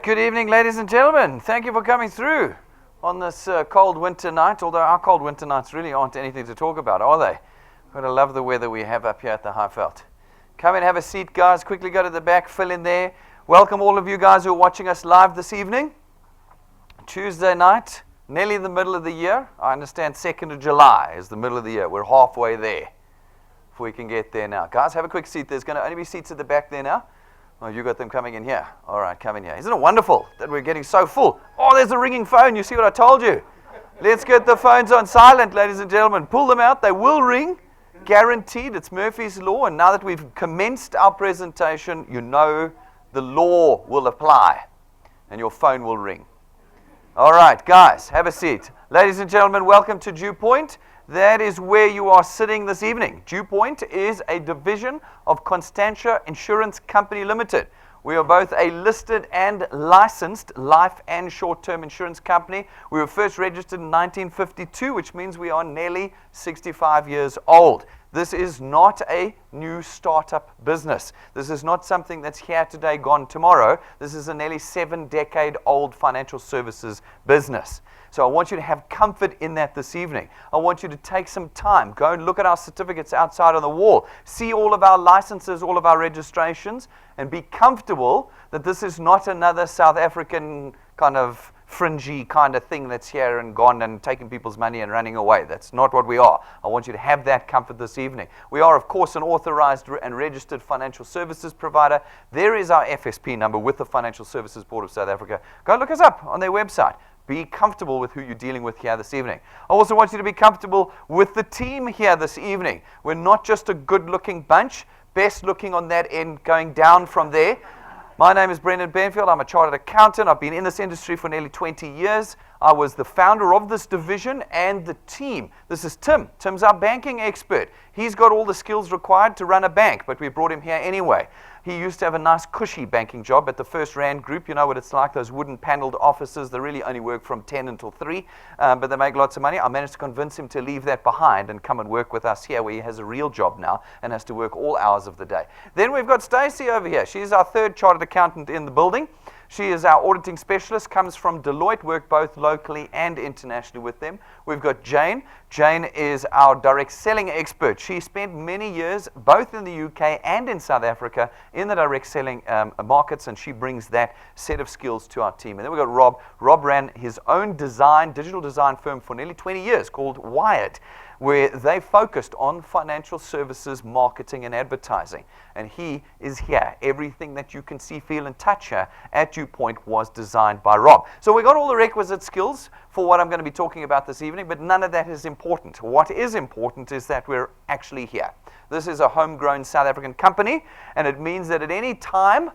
good evening, ladies and gentlemen. Thank you for coming through on this cold winter night, although our cold winter nights really aren't anything to talk about, are they? But I love the weather we have up here at the Highveld. Come and have a seat, guys. Quickly go to the back, fill in there. Welcome all of you guys who are watching us live this evening. Tuesday night, nearly the middle of the year. I understand 2nd of July is the middle of the year. We're halfway there, if we can get there now. Guys, have a quick seat. There's going to only be seats at the back there now. Oh, you got them coming in here. All right, come in here. Isn't it wonderful that we're getting so full? Oh, there's a ringing phone. You see what I told you? Let's get the phones on silent, ladies and gentlemen. Pull them out. They will ring. Guaranteed. It's Murphy's Law. And now that we've commenced our presentation, you know the law will apply. And your phone will ring. All right, guys, have a seat. Ladies and gentlemen, welcome to DuePoint. That is where you are sitting this evening. DuePoint is a division of Constantia Insurance Company Limited. We are both a listed and licensed life and short-term insurance company. We were first registered in 1952, which means we are nearly 65 years old. This is not a new startup business. This is not something that's here today, gone tomorrow. This is a nearly 7-decade-old financial services business. So I want you to have comfort in that this evening. I want you to take some time. Go and look at our certificates outside on the wall. See all of our licenses, all of our registrations, and be comfortable that this is not another South African kind of fringy kind of thing that's here and gone and taking people's money and running away. That's not what we are. I want you to have that comfort this evening. We are, of course, an authorized and registered financial services provider. There is our FSP number with the Financial Services Board of South Africa. Go look us up on their website. Be comfortable with who you're dealing with here this evening. I also want you to be comfortable with the team here this evening. We're not just a good-looking bunch, best looking on that end, going down from there. My name is Brendan Benfield. I'm a chartered accountant. I've been in this industry for nearly 20 years. I was the founder of this division and the team. This is Tim. Tim's our banking expert. He's got all the skills required to run a bank, but we brought him here anyway. He used to have a nice cushy banking job at the First Rand Group. You know what it's like, those wooden paneled offices. They really only work from 10 until 3, but they make lots of money. I managed to convince him to leave that behind and come and work with us here, where he has a real job now and has to work all hours of the day. Then we've got Stacey over here. She's our third chartered accountant in the building. She is our auditing specialist, comes from Deloitte, worked both locally and internationally with them. We've got Jane. Jane is our direct selling expert. She spent many years both in the UK and in South Africa in the direct selling markets, and she brings that set of skills to our team. And then we've got Rob. Rob ran his own digital design firm for nearly 20 years called Wired, where they focused on financial services, marketing, and advertising. And he is here. Everything that you can see, feel, and touch here at DuePoint was designed by Rob. So we got all the requisite skills for what I'm going to be talking about this evening, but none of that is important. What is important is that we're actually here. This is a homegrown South African company, and it means that at any time,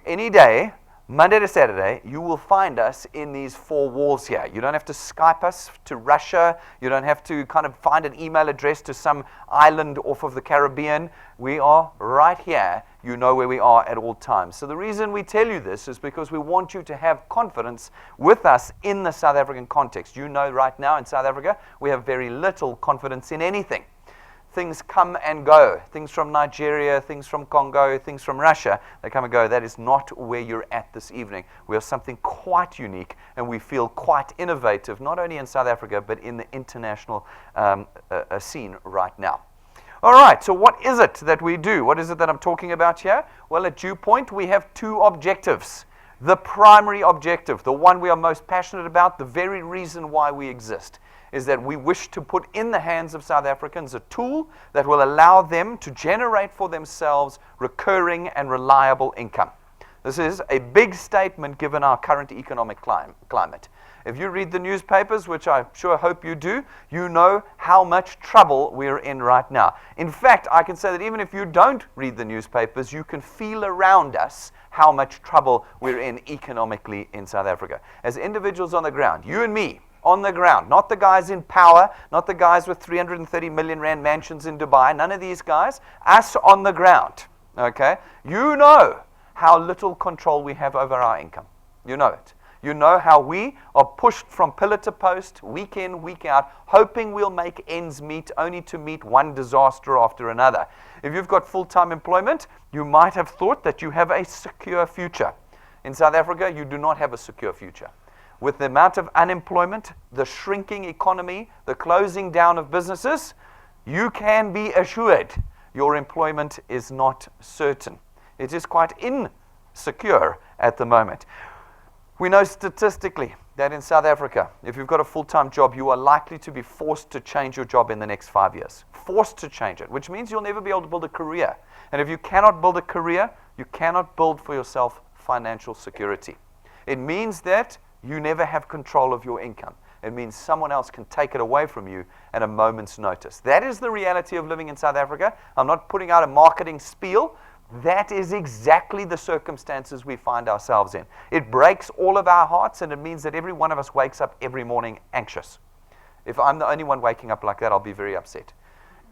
any day, Monday to Saturday, you will find us in these 4 walls here. You don't have to Skype us to Russia. You don't have to kind of find an email address to some island off of the Caribbean. We are right here. You know where we are at all times. So the reason we tell you this is because we want you to have confidence with us in the South African context. You know right now in South Africa, we have very little confidence in anything. Things come and go. Things from Nigeria, things from Congo, things from Russia, they come and go. That is not where you're at this evening. We have something quite unique, and we feel quite innovative, not only in South Africa, but in the international scene right now. All right, so what is it that we do? What is it that I'm talking about here? Well, at DuePoint, we have 2 objectives. The primary objective, the one we are most passionate about, the very reason why we exist, is that we wish to put in the hands of South Africans a tool that will allow them to generate for themselves recurring and reliable income. This is a big statement given our current economic climate. If you read the newspapers, which I sure hope you do, you know how much trouble we're in right now. In fact, I can say that even if you don't read the newspapers, you can feel around us how much trouble we're in economically in South Africa. As individuals on the ground, you and me, on the ground, not the guys in power, not the guys with 330 million rand mansions in Dubai, none of these guys, us on the ground, okay? You know how little control we have over our income. You know it. You know how we are pushed from pillar to post, week in, week out, hoping we'll make ends meet, only to meet one disaster after another. If you've got full-time employment, you might have thought that you have a secure future. in South Africa, you do not have a secure future. With the amount of unemployment, the shrinking economy, the closing down of businesses, you can be assured your employment is not certain. It is quite insecure at the moment. We know statistically that in South Africa, if you've got a full-time job, you are likely to be forced to change your job in the next 5 years. Forced to change it, which means you'll never be able to build a career. And if you cannot build a career, you cannot build for yourself financial security. It means that you never have control of your income. It means someone else can take it away from you at a moment's notice. That is the reality of living in South Africa. I'm not putting out a marketing spiel. That is exactly the circumstances we find ourselves in. It breaks all of our hearts, and it means that every one of us wakes up every morning anxious. If I'm the only one waking up like that, I'll be very upset.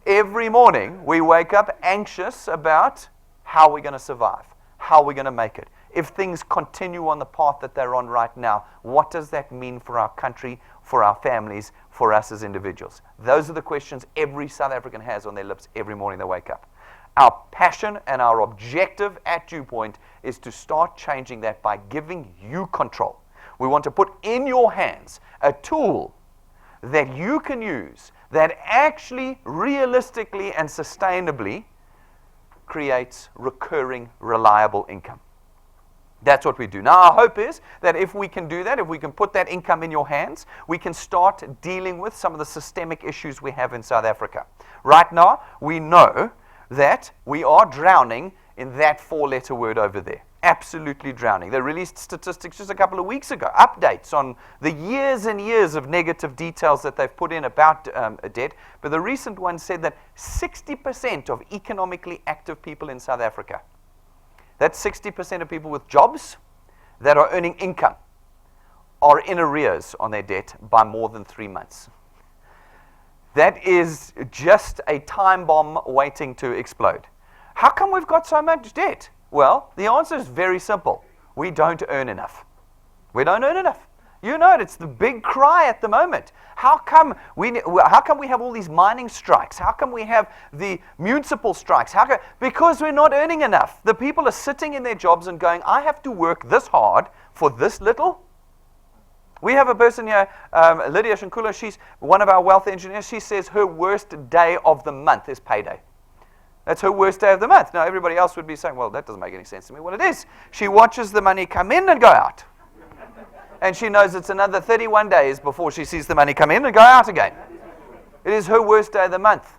Every morning, we wake up anxious about how we're going to survive, how we're going to make it. If things continue on the path that they're on right now, what does that mean for our country, for our families, for us as individuals? Those are the questions every South African has on their lips every morning they wake up. Our passion and our objective at DuePoint is to start changing that by giving you control. We want to put in your hands a tool that you can use that actually, realistically, and sustainably creates recurring, reliable income. That's what we do. Now, our hope is that if we can do that, if we can put that income in your hands, we can start dealing with some of the systemic issues we have in South Africa. Right now, we know that we are drowning in that four-letter word over there. Absolutely drowning. They released statistics just a couple of weeks ago, updates on the years and years of negative details that they've put in about debt. But the recent one said that 60% of economically active people in South Africa, that's 60% of people with jobs that are earning income, are in arrears on their debt by more than 3 months. That is just a time bomb waiting to explode. How come we've got so much debt? Well, the answer is very simple. We don't earn enough. We don't earn enough. You know it. It's the big cry at the moment. How come we have all these mining strikes? How come we have the municipal strikes? Because we're not earning enough. The people are sitting in their jobs and going, I have to work this hard for this little. We have a person here, Lydia Shankula, she's one of our wealth engineers. She says her worst day of the month is payday. That's her worst day of the month. Now, everybody else would be saying, well, that doesn't make any sense to me. Well, it is. She watches the money come in and go out. And she knows it's another 31 days before she sees the money come in and go out again. It is her worst day of the month.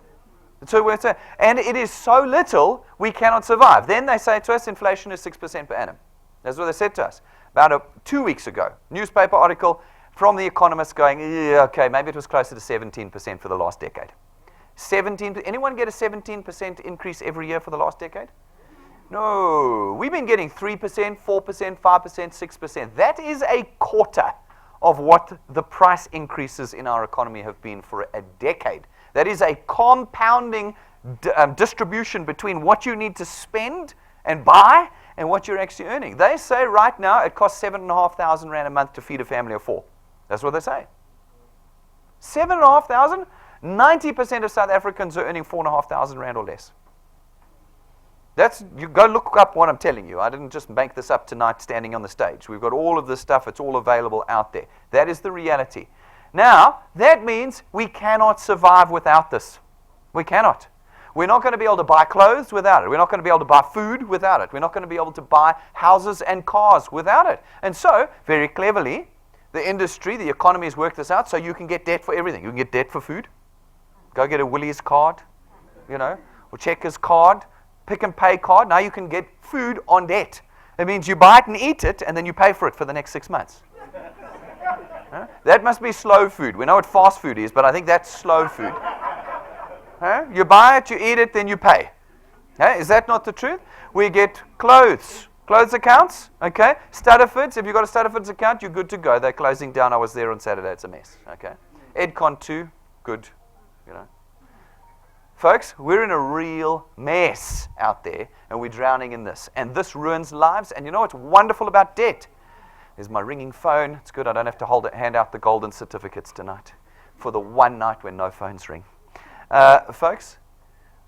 It's her worst day. And it is so little, we cannot survive. Then they say to us, inflation is 6% per annum. That's what they said to us. About 2 weeks ago, newspaper article from The Economist going, yeah, okay, maybe it was closer to 17% for the last decade. 17. Anyone get a 17% increase every year for the last decade? No. We've been getting 3%, 4%, 5%, 6%. That is a quarter of what the price increases in our economy have been for a decade. That is a compounding distribution between what you need to spend and buy and what you're actually earning. They say right now it costs 7,500 rand a month to feed a family of 4. That's what they say. 7,500? 90% of South Africans are earning 4,500 rand or less. You go look up what I'm telling you. I didn't just make this up tonight standing on the stage. We've got all of this stuff. It's all available out there. That is the reality. Now, that means we cannot survive without this. We cannot. We're not going to be able to buy clothes without it. We're not going to be able to buy food without it. We're not going to be able to buy houses and cars without it. And so, very cleverly, the industry, the economy has worked this out so you can get debt for everything. You can get debt for food. Go get a Woolies card, or Checkers card, Pick and Pay card. Now you can get food on debt. It means you buy it and eat it, and then you pay for it for the next 6 months. That must be slow food. We know what fast food is, but I think that's slow food. You buy it, you eat it, then you pay. Is that not the truth? We get clothes accounts, okay? Stutterfords, if you've got a Stutterfords account, you're good to go. They're closing down. I was there on Saturday. It's a mess, okay? Edcon 2, good. Folks, we're in a real mess out there, and we're drowning in this. And this ruins lives. And you know what's wonderful about debt? There's my ringing phone. It's good. I don't have to hand out the golden certificates tonight for the one night when no phones ring. Folks,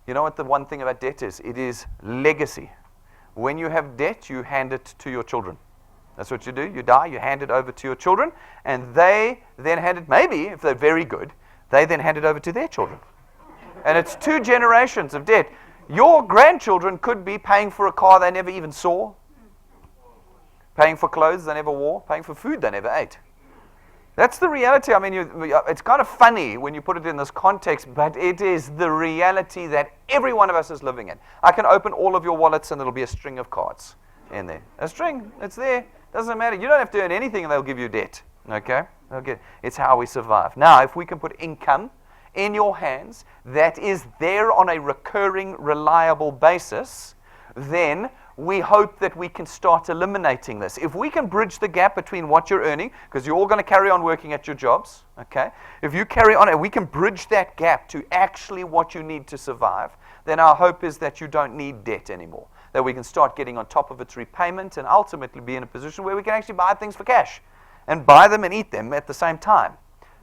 you know what the one thing about debt is? It is legacy. When you have debt, you hand it to your children. That's what you do. You die, you hand it over to your children, and they then hand it, maybe, if they're very good, they then hand it over to their children. And it's 2 generations of debt. Your grandchildren could be paying for a car they never even saw, paying for clothes they never wore, paying for food they never ate. That's the reality. I mean, it's kind of funny when you put it in this context, but it is the reality that every one of us is living in. I can open all of your wallets and there'll be a string of cards in there. A string, it's there. Doesn't matter. You don't have to earn anything and they'll give you debt. Okay? It's how we survive. Now, if we can put income in your hands that is there on a recurring, reliable basis, then we hope that we can start eliminating this. If we can bridge the gap between what you're earning, because you're all going to carry on working at your jobs, okay? If you carry on and we can bridge that gap to actually what you need to survive, then our hope is that you don't need debt anymore, that we can start getting on top of its repayment and ultimately be in a position where we can actually buy things for cash and buy them and eat them at the same time.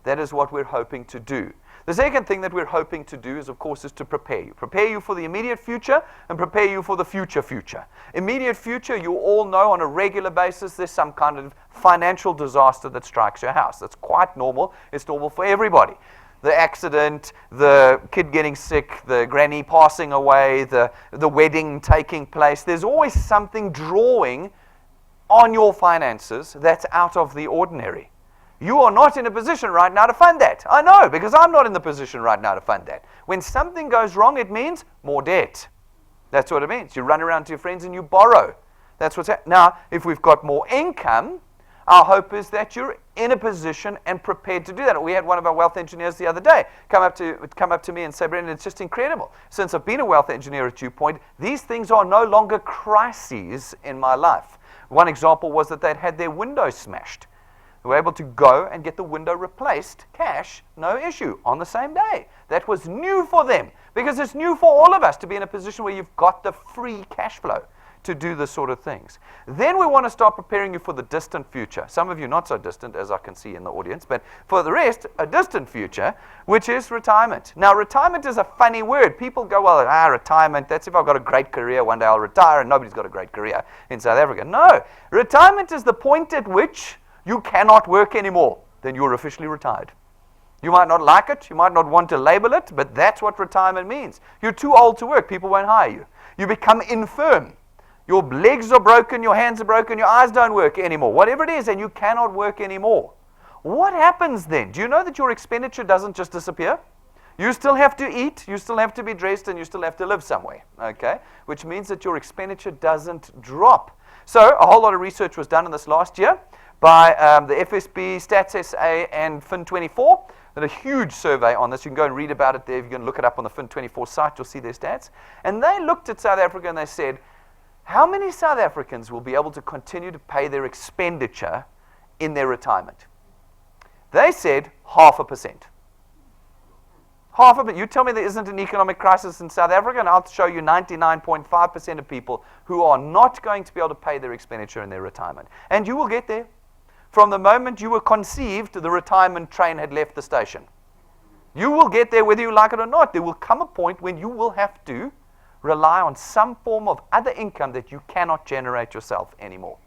That is what we're hoping to do. The second thing that we're hoping to do is, of course, is to prepare you. Prepare you for the immediate future and prepare you for the future. Immediate future, you all know on a regular basis there's some kind of financial disaster that strikes your house. That's quite normal. It's normal for everybody. The accident, the kid getting sick, the granny passing away, the wedding taking place. There's always something drawing on your finances that's out of the ordinary. You are not in a position right now to fund that. I know, because I'm not in the position right now to fund that. When something goes wrong, it means more debt. That's what it means. You run around to your friends and you borrow. That's what's happening. Now, if we've got more income, our hope is that you're in a position and prepared to do that. We had one of our wealth engineers the other day come up to me and say, Brendan, it's just incredible. Since I've been a wealth engineer at DuePoint, these things are no longer crises in my life. One example was that they'd had their window smashed. They were able to go and get the window replaced, cash, no issue, on the same day. That was new for them, because it's new for all of us to be in a position where you've got the free cash flow to do this sort of things. Then we want to start preparing you for the distant future. Some of you not so distant, as I can see in the audience, but for the rest, a distant future, which is retirement. Now, retirement is a funny word. People go, well, retirement, that's if I've got a great career, one day I'll retire, and nobody's got a great career in South Africa. No, retirement is the point at which you cannot work anymore, then you're officially retired. You might not like it, you might not want to label it, but that's what retirement means. You're too old to work, people won't hire you. You become infirm. Your legs are broken, your hands are broken, your eyes don't work anymore. Whatever it is, and you cannot work anymore. What happens then? Do you know that your expenditure doesn't just disappear? You still have to eat, you still have to be dressed, and you still have to live somewhere, okay? Which means that your expenditure doesn't drop. So a whole lot of research was done in this last year by the FSB, Stats SA, and Fin24. Did a huge survey on this. You can go and read about it there. If you can look it up on the Fin24 site, you'll see their stats. And they looked at South Africa and they said, how many South Africans will be able to continue to pay their expenditure in their retirement? They said 0.5%. 0.5%. You tell me there isn't an economic crisis in South Africa, and I'll show you 99.5% of people who are not going to be able to pay their expenditure in their retirement. And you will get there. From the moment you were conceived, the retirement train had left the station. You will get there whether you like it or not. There will come a point when you will have to rely on some form of other income that you cannot generate yourself anymore.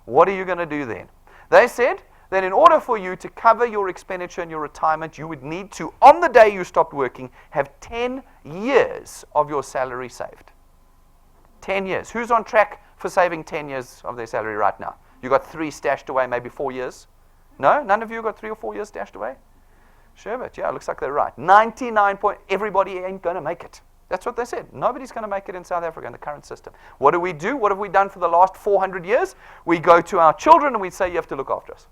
What are you going to do then? They said that in order for you to cover your expenditure in your retirement, you would need to, on the day you stopped working, have 10 years of your salary saved. 10 years. Who's on track for saving 10 years of their salary right now? You got 3 stashed away, maybe 4 years? No? None of you got 3 or 4 years stashed away? Sure, but yeah, it looks like they're right. 99 point, everybody ain't going to make it. That's what they said. Nobody's going to make it in South Africa in the current system. What do we do? What have we done for the last 400 years? We go to our children and we say, you have to look after us.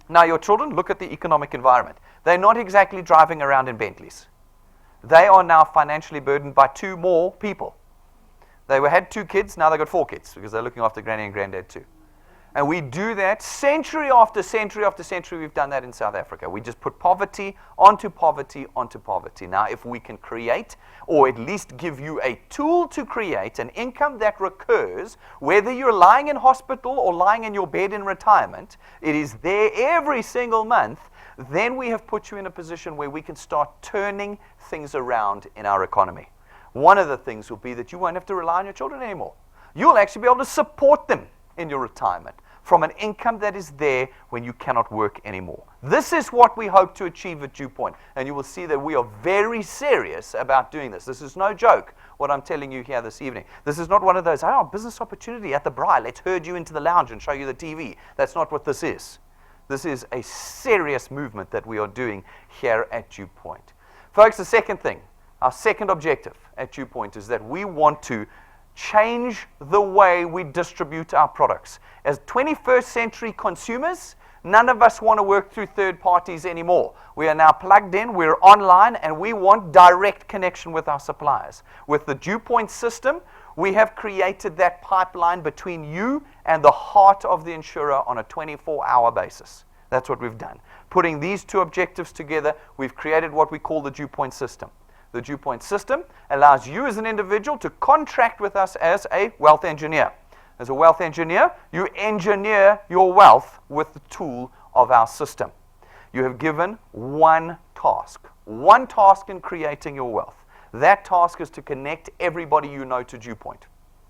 Now, your children, look at the economic environment. They're not exactly driving around in Bentleys. They are now financially burdened by 2 more people. They had 2 kids, now they've got 4 kids because they're looking after granny and granddad too. And we do that century after century after century. We've done that in South Africa. We just put poverty onto poverty onto poverty. Now, if we can create, or at least give you a tool to create an income that recurs, whether you're lying in hospital or lying in your bed in retirement, it is there every single month, then we have put you in a position where we can start turning things around in our economy. One of the things will be that you won't have to rely on your children anymore. You'll actually be able to support them in your retirement. from an income that is there when you cannot work anymore. This is what we hope to achieve at DuePoint, and you will see that we are very serious about doing this. This is no joke, what I'm telling you here this evening. This is not one of those, business opportunity at the Braai, let's herd you into the lounge and show you the TV. That's not what this is. This is a serious movement that we are doing here at DuePoint. Folks, the second thing, our second objective at DuePoint is that we want to change the way we distribute our products. As 21st century consumers, none of us want to work through third parties anymore. We are now plugged in, we're online, and we want direct connection with our suppliers. With the DuePoint system, we have created that pipeline between you and the heart of the insurer on a 24-hour basis. That's what we've done. Putting these two objectives together, we've created what we call the DuePoint system. The DuePoint system allows you as an individual to contract with us as a wealth engineer. As a wealth engineer, you engineer your wealth with the tool of our system. You have given one task in creating your wealth. That task is to connect everybody you know to DuePoint.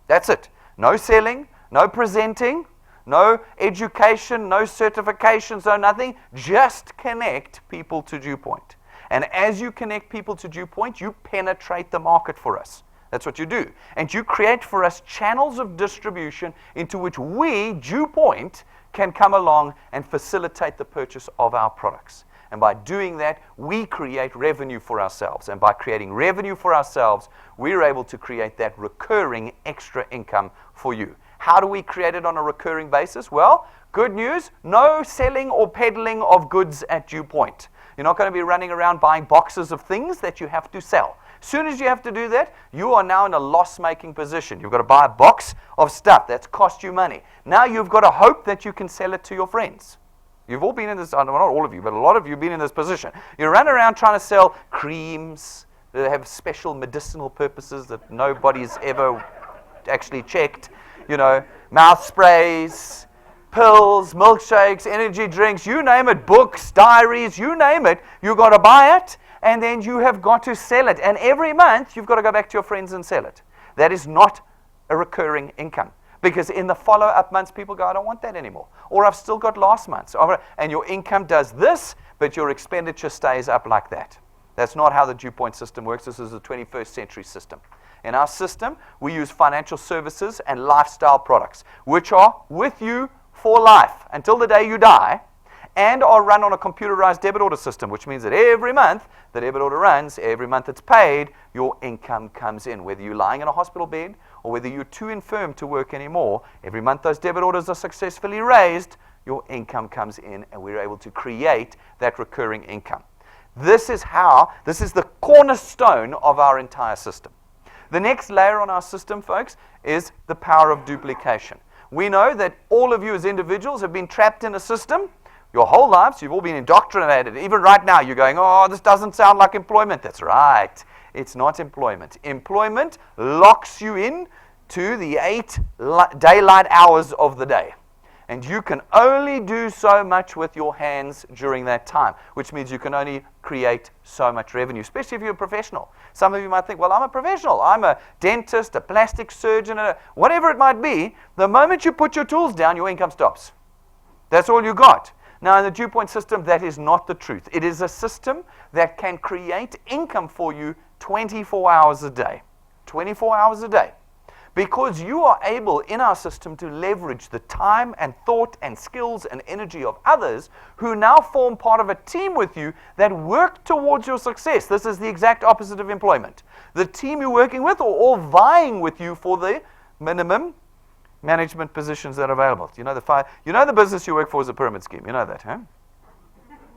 That's it. No selling, no presenting, no education, no certifications, no nothing. Just connect people to DuePoint. And as you connect people to DuePoint, you penetrate the market for us. That's what you do. And you create for us channels of distribution into which we, DuePoint, can come along and facilitate the purchase of our products. And by doing that, we create revenue for ourselves. And by creating revenue for ourselves, we're able to create that recurring extra income for you. How do we create it on a recurring basis? Well, good news, no selling or peddling of goods at DuePoint. You're not going to be running around buying boxes of things that you have to sell. As soon as you have to do that, you are now in a loss-making position. You've got to buy a box of stuff that's cost you money. Now you've got to hope that you can sell it to your friends. You've all been in this, well, not all of you, but a lot of you have been in this position. You run around trying to sell creams that have special medicinal purposes that nobody's ever actually checked. Mouth sprays, pills, milkshakes, energy drinks, you name it, books, diaries, you name it, you've got to buy it, and then you have got to sell it. And every month, you've got to go back to your friends and sell it. That is not a recurring income. Because in the follow-up months, people go, I don't want that anymore. Or I've still got last month's. And your income does this, but your expenditure stays up like that. That's not how the DuePoint system works. This is a 21st century system. In our system, we use financial services and lifestyle products, which are with you for life until the day you die, and are run on a computerized debit order system, which means that every month the debit order runs, every month it's paid, your income comes in. Whether you're lying in a hospital bed or whether you're too infirm to work anymore, every month those debit orders are successfully raised, your income comes in, and we're able to create that recurring income. This is the cornerstone of our entire system. The next layer on our system, folks, is the power of duplication. We know that all of you as individuals have been trapped in a system your whole lives. You've all been indoctrinated. Even right now, you're going, this doesn't sound like employment. That's right. It's not employment. Employment locks you in to the 8 daylight hours of the day. And you can only do so much with your hands during that time, which means you can only create so much revenue, especially if you're a professional. Some of you might think, well, I'm a professional. I'm a dentist, a plastic surgeon, whatever it might be. The moment you put your tools down, your income stops. That's all you got. Now, in the DuePoint system, that is not the truth. It is a system that can create income for you 24 hours a day. 24 hours a day. Because you are able in our system to leverage the time and thought and skills and energy of others who now form part of a team with you that work towards your success. This is the exact opposite of employment. The team you're working with are all vying with you for the minimum management positions that are available. You know the business you work for is a pyramid scheme. You know that, huh?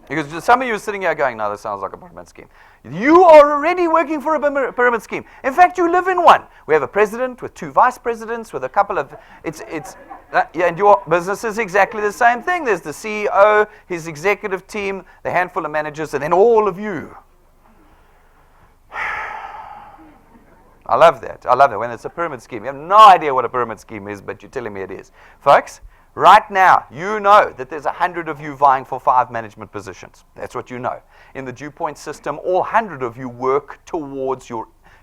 Because some of you are sitting here going, no, that sounds like a pyramid scheme. You are already working for a pyramid scheme. In fact, you live in one. We have a president with 2 vice presidents with a couple of, and your business is exactly the same thing. There's the CEO, his executive team, the handful of managers, and then all of you. I love that. I love that when it's a pyramid scheme. You have no idea what a pyramid scheme is, but you're telling me it is. Folks, right now, you know that there's 100 of you vying for 5 management positions. That's what you know. In the DuePoint system, all 100 of you work towards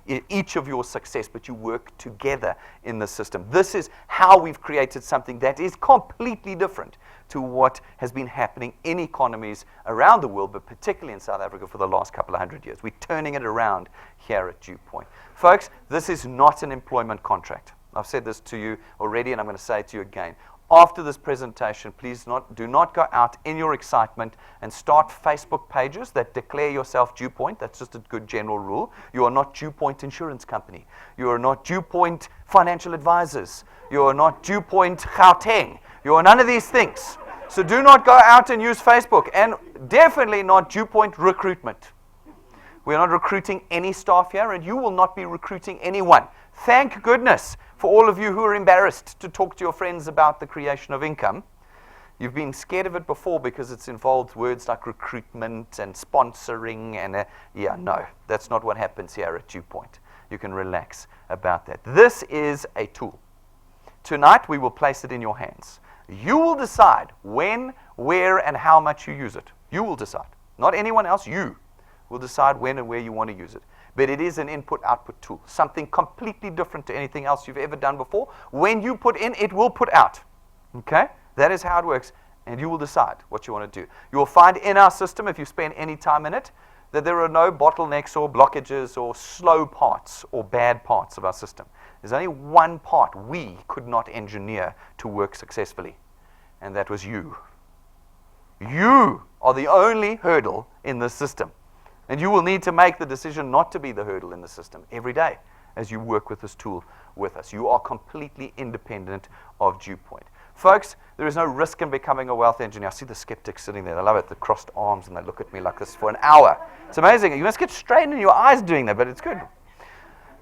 each of your success, but you work together in the system. This is how we've created something that is completely different to what has been happening in economies around the world, but particularly in South Africa for the last couple of hundred years. We're turning it around here at DuePoint. Folks, this is not an employment contract. I've said this to you already, and I'm going to say it to you again. After this presentation, please do not go out in your excitement and start Facebook pages that declare yourself DuePoint. That's just a good general rule. You are not DuePoint Insurance Company. You are not DuePoint Financial Advisors. You are not DuePoint Gauteng. You are none of these things. So do not go out and use Facebook, and definitely not DuePoint Recruitment. We're not recruiting any staff here, and you will not be recruiting anyone. Thank goodness for all of you who are embarrassed to talk to your friends about the creation of income. You've been scared of it before because it's involved words like recruitment and sponsoring and no, that's not what happens here at DuePoint. You can relax about that. This is a tool. Tonight we will place it in your hands. You will decide when, where, and how much you use it. You will decide. Not anyone else. You will decide when and where you want to use it. But it is an input-output tool, something completely different to anything else you've ever done before. When you put in, it will put out. Okay? That is how it works, and you will decide what you want to do. You will find in our system, if you spend any time in it, that there are no bottlenecks or blockages or slow parts or bad parts of our system. There's only one part we could not engineer to work successfully, and that was you. You are the only hurdle in this system. And you will need to make the decision not to be the hurdle in the system every day as you work with this tool with us. You are completely independent of DuePoint. Folks, there is no risk in becoming a wealth engineer. I see the skeptics sitting there. They love it. The crossed arms, and they look at me like this for an hour. It's amazing. You must get strained in your eyes doing that, but it's good.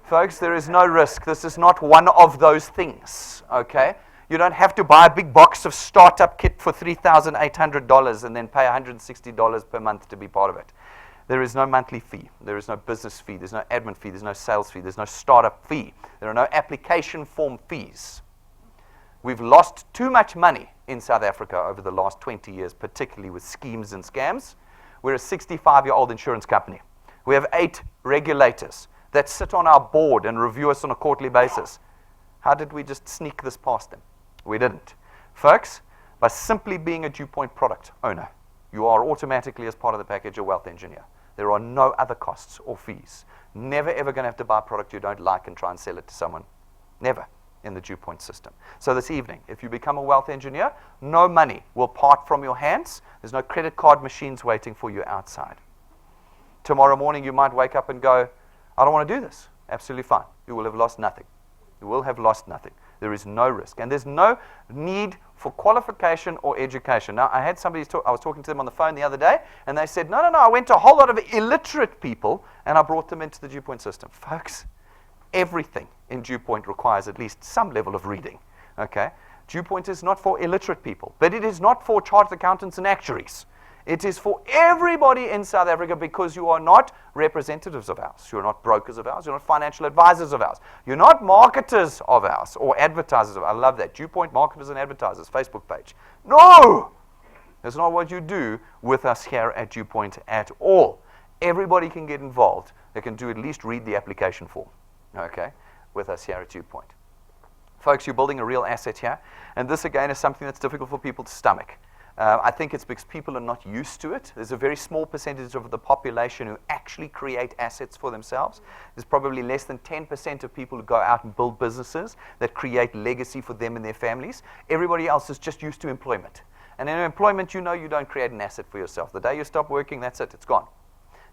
Folks, there is no risk. This is not one of those things, okay? You don't have to buy a big box of startup kit for $3,800 and then pay $160 per month to be part of it. There is no monthly fee. There is no business fee. There's no admin fee. There's no sales fee. There's no startup fee. There are no application form fees. We've lost too much money in South Africa over the last 20 years, particularly with schemes and scams. We're a 65-year-old insurance company. We have 8 regulators that sit on our board and review us on a quarterly basis. How did we just sneak this past them? We didn't. Folks, by simply being a DuePoint product owner, you are automatically, as part of the package, a wealth engineer. There are no other costs or fees. Never, ever going to have to buy a product you don't like and try and sell it to someone. Never in the DuePoint system. So this evening, if you become a wealth engineer, no money will part from your hands. There's no credit card machines waiting for you outside. Tomorrow morning, you might wake up and go, I don't want to do this. Absolutely fine. You will have lost nothing. You will have lost nothing. There is no risk. And there's no need for qualification or education. Now, I had somebody I was talking to them on the phone the other day, and they said, no, I went to a whole lot of illiterate people, and I brought them into the DuePoint system. Folks, everything in DuePoint requires at least some level of reading. Okay? DuePoint is not for illiterate people, but it is not for chartered accountants and actuaries. It is for everybody in South Africa, because you are not representatives of ours. You're not brokers of ours. You're not financial advisors of ours. You're not marketers of ours or advertisers of ours. I love that. DuePoint Marketers and Advertisers Facebook page. No! That's not what you do with us here at DuePoint at all. Everybody can get involved. They can do at least read the application form, okay, with us here at DuePoint. Folks, you're building a real asset here, and this, again, is something that's difficult for people to stomach. I think it's because people are not used to it. There's a very small percentage of the population who actually create assets for themselves. There's probably less than 10% of people who go out and build businesses that create legacy for them and their families. Everybody else is just used to employment. And in employment, you know you don't create an asset for yourself. The day you stop working, that's it. It's gone.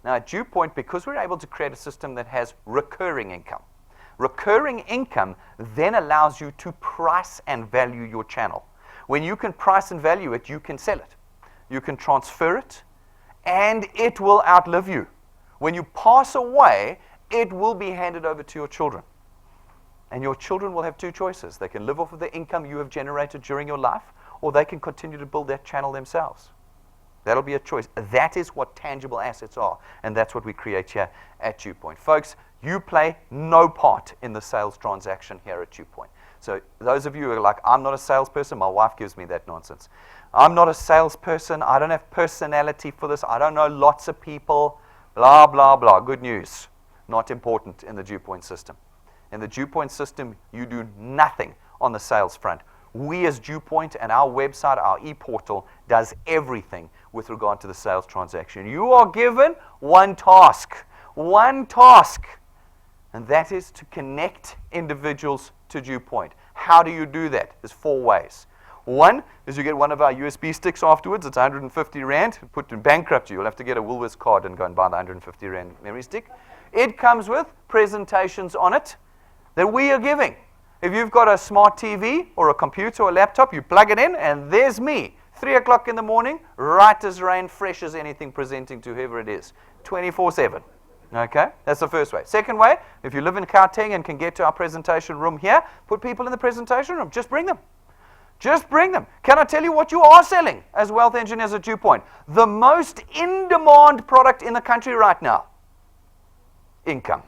Now, at DuePoint, because we're able to create a system that has recurring income then allows you to price and value your channel. When you can price and value it, you can sell it. You can transfer it, and it will outlive you. When you pass away, it will be handed over to your children. And your children will have 2 choices. They can live off of the income you have generated during your life, or they can continue to build that channel themselves. That'll be a choice. That is what tangible assets are, and that's what we create here at DuePoint. Folks, you play no part in the sales transaction here at DuePoint. So those of you who are like, I'm not a salesperson, my wife gives me that nonsense. I'm not a salesperson. I don't have personality for this. I don't know lots of people. Blah, blah, blah. Good news. not important in the DuePoint system. In the DuePoint system, you do nothing on the sales front. We as DuePoint and our website, our e-portal, does everything with regard to the sales transaction. You are given one task, and that is to connect individuals to DuePoint. How do you do that? There's 4 ways. One is you get one of our USB sticks afterwards. It's 150 Rand. Put in bankrupt you. You'll have to get a Woolworths card and go and buy the 150 Rand memory stick. It comes with presentations on it that we are giving. If you've got a smart TV or a computer or a laptop, you plug it in, and there's me, 3 o'clock in the morning, right as rain, fresh as anything, presenting to whoever it is, 24/7. Okay? That's the first way. Second way, if you live in Gauteng and can get to our presentation room here, put people in the presentation room. Just bring them. Just bring them. Can I tell you what you are selling as wealth engineers at DuePoint? The most in-demand product in the country right now. Income.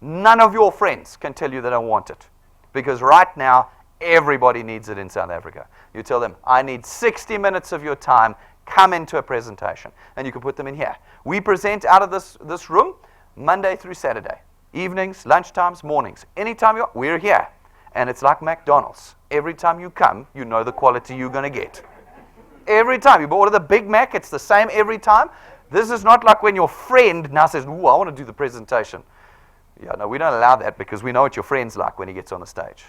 None of your friends can tell you they don't want it. Because right now, everybody needs it in South Africa. You tell them, I need 60 minutes of your time. Come into a presentation. And you can put them in here. We present out of this room Monday through Saturday. Evenings, lunchtimes, mornings. Anytime we're here. And it's like McDonald's. Every time you come, you know the quality you're going to get. Every time. You order the Big Mac, it's the same every time. This is not like when your friend now says, ooh, I want to do the presentation. Yeah, no, we don't allow that because we know what your friend's like when he gets on the stage.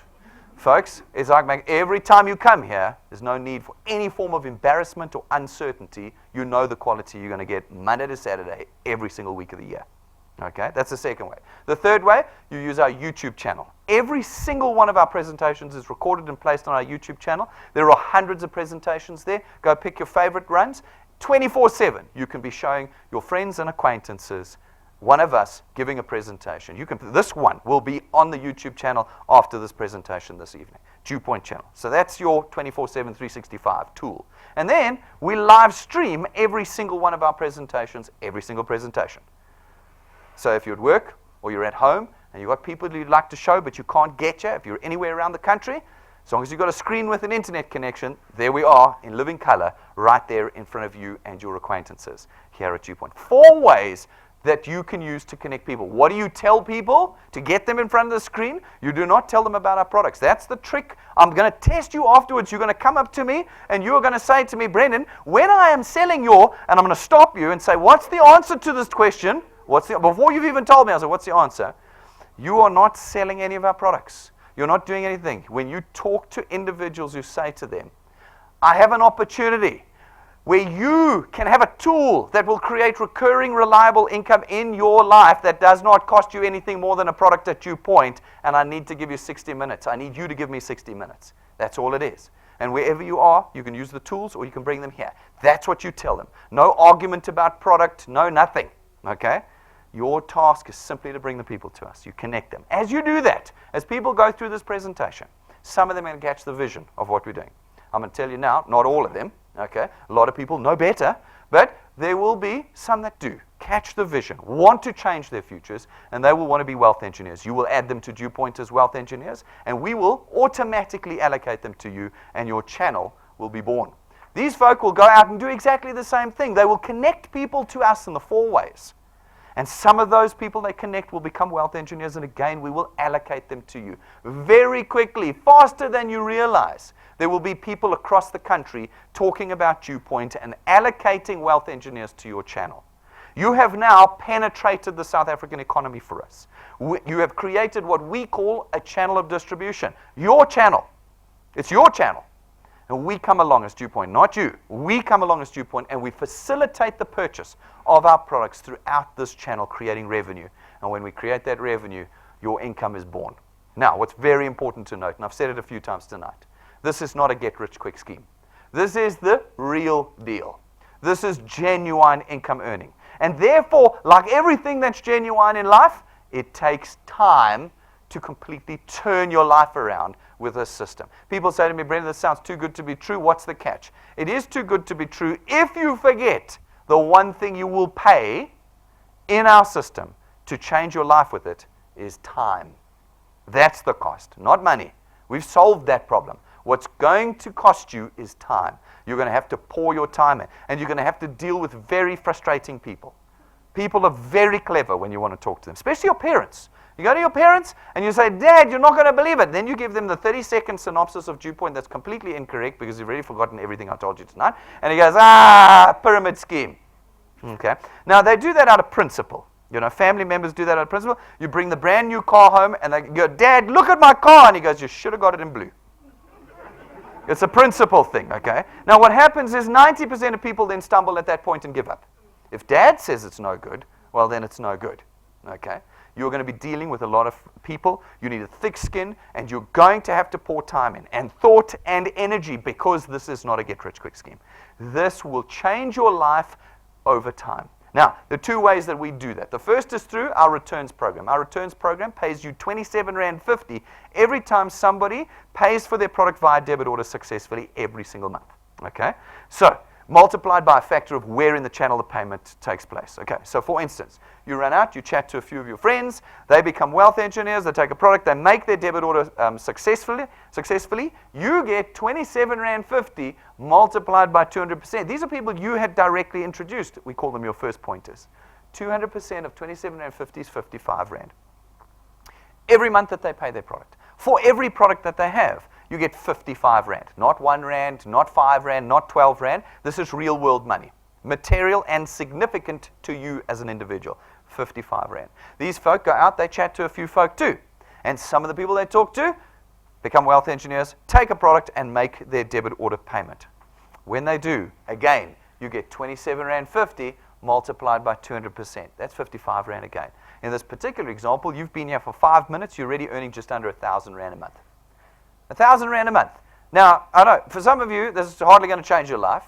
Folks, it's like every time you come here, there's no need for any form of embarrassment or uncertainty. You know the quality you're going to get Monday to Saturday every single week of the year. Okay, that's the second way. The third way, you use our YouTube channel. Every single one of our presentations is recorded and placed on our YouTube channel. There are hundreds of presentations there. Go pick your favorite runs. 24/7, you can be showing your friends and acquaintances one of us giving a presentation. This one will be on the YouTube channel after this presentation this evening. DuePoint channel. So that's your 24/7, 365 tool. And then we live stream every single one of our presentations, every single presentation. So if you're at work or you're at home and you've got people you'd like to show but you can't get you, if you're anywhere around the country, as long as you've got a screen with an internet connection, there we are in living color right there in front of you and your acquaintances here at DuePoint. 4 ways that you can use to connect people. What do you tell people to get them in front of the screen? You do not tell them about our products. That's the trick. I'm going to test you afterwards. You're going to come up to me and you are going to say to me, Brendan, when I am selling and I'm going to stop you and say, what's the answer to this question? Before you've even told me, I said, what's the answer? You are not selling any of our products. You're not doing anything. When you talk to individuals, you say to them, I have an opportunity where you can have a tool that will create recurring, reliable income in your life that does not cost you anything more than a product at DuePoint, and I need to give you 60 minutes. I need you to give me 60 minutes. That's all it is. And wherever you are, you can use the tools or you can bring them here. That's what you tell them. No argument about product, no nothing. Okay? Your task is simply to bring the people to us. You connect them. As you do that, as people go through this presentation, some of them are going to catch the vision of what we're doing. I'm going to tell you now, not all of them. Okay? A lot of people know better, but there will be some that do catch the vision, want to change their futures, and they will want to be wealth engineers. You will add them to DuePoint as wealth engineers, and we will automatically allocate them to you, and your channel will be born. These folk will go out and do exactly the same thing. They will connect people to us in the 4 ways. And some of those people they connect will become wealth engineers, and again, we will allocate them to you very quickly, faster than you realize. There will be people across the country talking about DuePoint and allocating wealth engineers to your channel. You have now penetrated the South African economy for us. You have created what we call a channel of distribution. Your channel. It's your channel. And we come along as DuePoint, not you. We come along as DuePoint, and we facilitate the purchase of our products throughout this channel, creating revenue. And when we create that revenue, your income is born. Now, what's very important to note, and I've said it a few times tonight, this is not a get-rich-quick scheme. This is the real deal. This is genuine income earning. And therefore, like everything that's genuine in life, it takes time to completely turn your life around with this system. People say to me, Brendan, this sounds too good to be true. What's the catch? It is too good to be true if you forget the one thing you will pay in our system to change your life with it is time. That's the cost, not money. We've solved that problem. What's going to cost you is time. You're going to have to pour your time in, and you're going to have to deal with very frustrating people. People are very clever when you want to talk to them, especially your parents. You go to your parents and you say, Dad, you're not going to believe it. Then you give them the 30-second synopsis of DuePoint that's completely incorrect because you've already forgotten everything I told you tonight. And he goes, pyramid scheme. Okay. Now, they do that out of principle. Family members do that out of principle. You bring the brand new car home and they go, Dad, look at my car. And he goes, you should have got it in blue. It's a principle thing, okay? Now, what happens is 90% of people then stumble at that point and give up. If Dad says it's no good, well, then it's no good, okay? You're going to be dealing with a lot of people. You need a thick skin, and you're going to have to pour time in, and thought and energy, because this is not a get-rich-quick scheme. This will change your life over time. Now, there are two ways that we do that. The first is through our returns program. Our returns program pays you R27.50 every time somebody pays for their product via debit order successfully every single month. Okay? So, multiplied by a factor of where in the channel the payment takes place. Okay, so for instance, you run out, you chat to a few of your friends, they become wealth engineers, they take a product, they make their debit order successfully, you get R27.50 multiplied by 200%. These are people you had directly introduced. We call them your first pointers. 200% of R27.50 is R55. Every month that they pay their product. For every product that they have, you get R55. Not R1, not R5, not R12. This is real world money. Material and significant to you as an individual. R55. These folk go out, they chat to a few folk too. And some of the people they talk to become wealth engineers, take a product and make their debit order payment. When they do, again, you get R27.50 multiplied by 200%. That's R55 again. In this particular example, you've been here for 5 minutes, you're already earning just under R1,000 a month. R1,000 a month. Now, I know, for some of you, this is hardly going to change your life,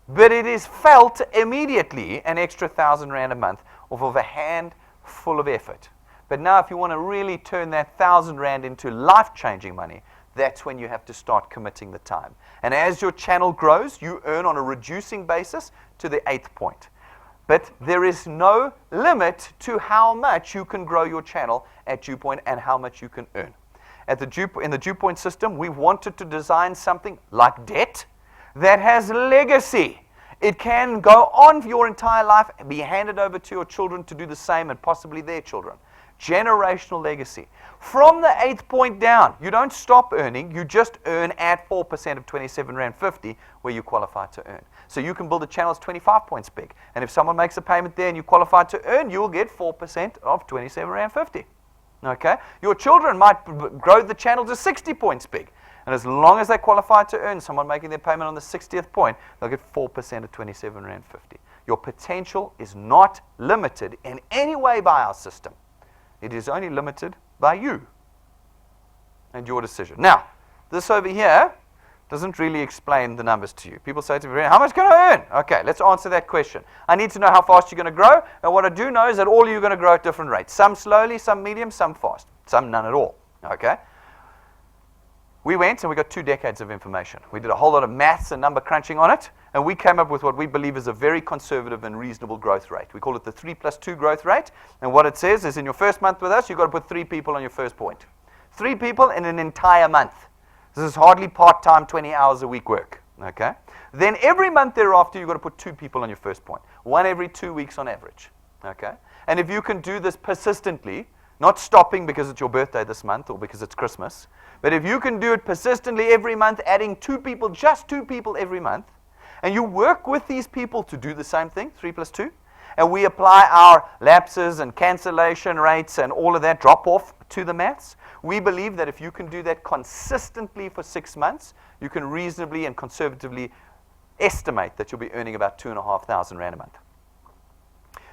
but it is felt immediately an extra R1,000 a month off of a handful of effort. But now, if you want to really turn that R1,000 into life-changing money, that's when you have to start committing the time. And as your channel grows, you earn on a reducing basis to the 8th point. But there is no limit to how much you can grow your channel at DuePoint and how much you can earn. In the DuePoint system, we wanted to design something like debt that has legacy. It can go on for your entire life and be handed over to your children to do the same and possibly their children. Generational legacy. From the 8th point down, you don't stop earning, you just earn at 4% of R27.50 where you qualify to earn. So you can build a channel that's 25 points big. And if someone makes a payment there and you qualify to earn, you'll get 4% of R27.50. Okay? Your children might grow the channel to 60 points big. And as long as they qualify to earn, someone making their payment on the 60th point, they'll get 4% of R27.50. Your potential is not limited in any way by our system. It is only limited by you and your decision. Now, this over here doesn't really explain the numbers to you. People say to me, how much can I earn? Okay, let's answer that question. I need to know how fast you're going to grow. And what I do know is that all of you are going to grow at different rates. Some slowly, some medium, some fast. Some none at all. Okay? We went and we got 2 decades of information. We did a whole lot of maths and number crunching on it. And we came up with what we believe is a very conservative and reasonable growth rate. We call it the 3+2 growth rate. And what it says is in your first month with us, you've got to put 3 people on your first point. 3 people in an entire month. This is hardly part-time, 20 hours a week work. Okay? Then every month thereafter, you've got to put 2 people on your first point. 1 every 2 weeks on average. Okay? And if you can do this persistently, not stopping because it's your birthday this month or because it's Christmas, but if you can do it persistently every month, adding 2 people, just 2 people every month, and you work with these people to do the same thing, 3+2, and we apply our lapses and cancellation rates and all of that drop off to the maths, we believe that if you can do that consistently for 6 months, you can reasonably and conservatively estimate that you'll be earning about R2,500 a month.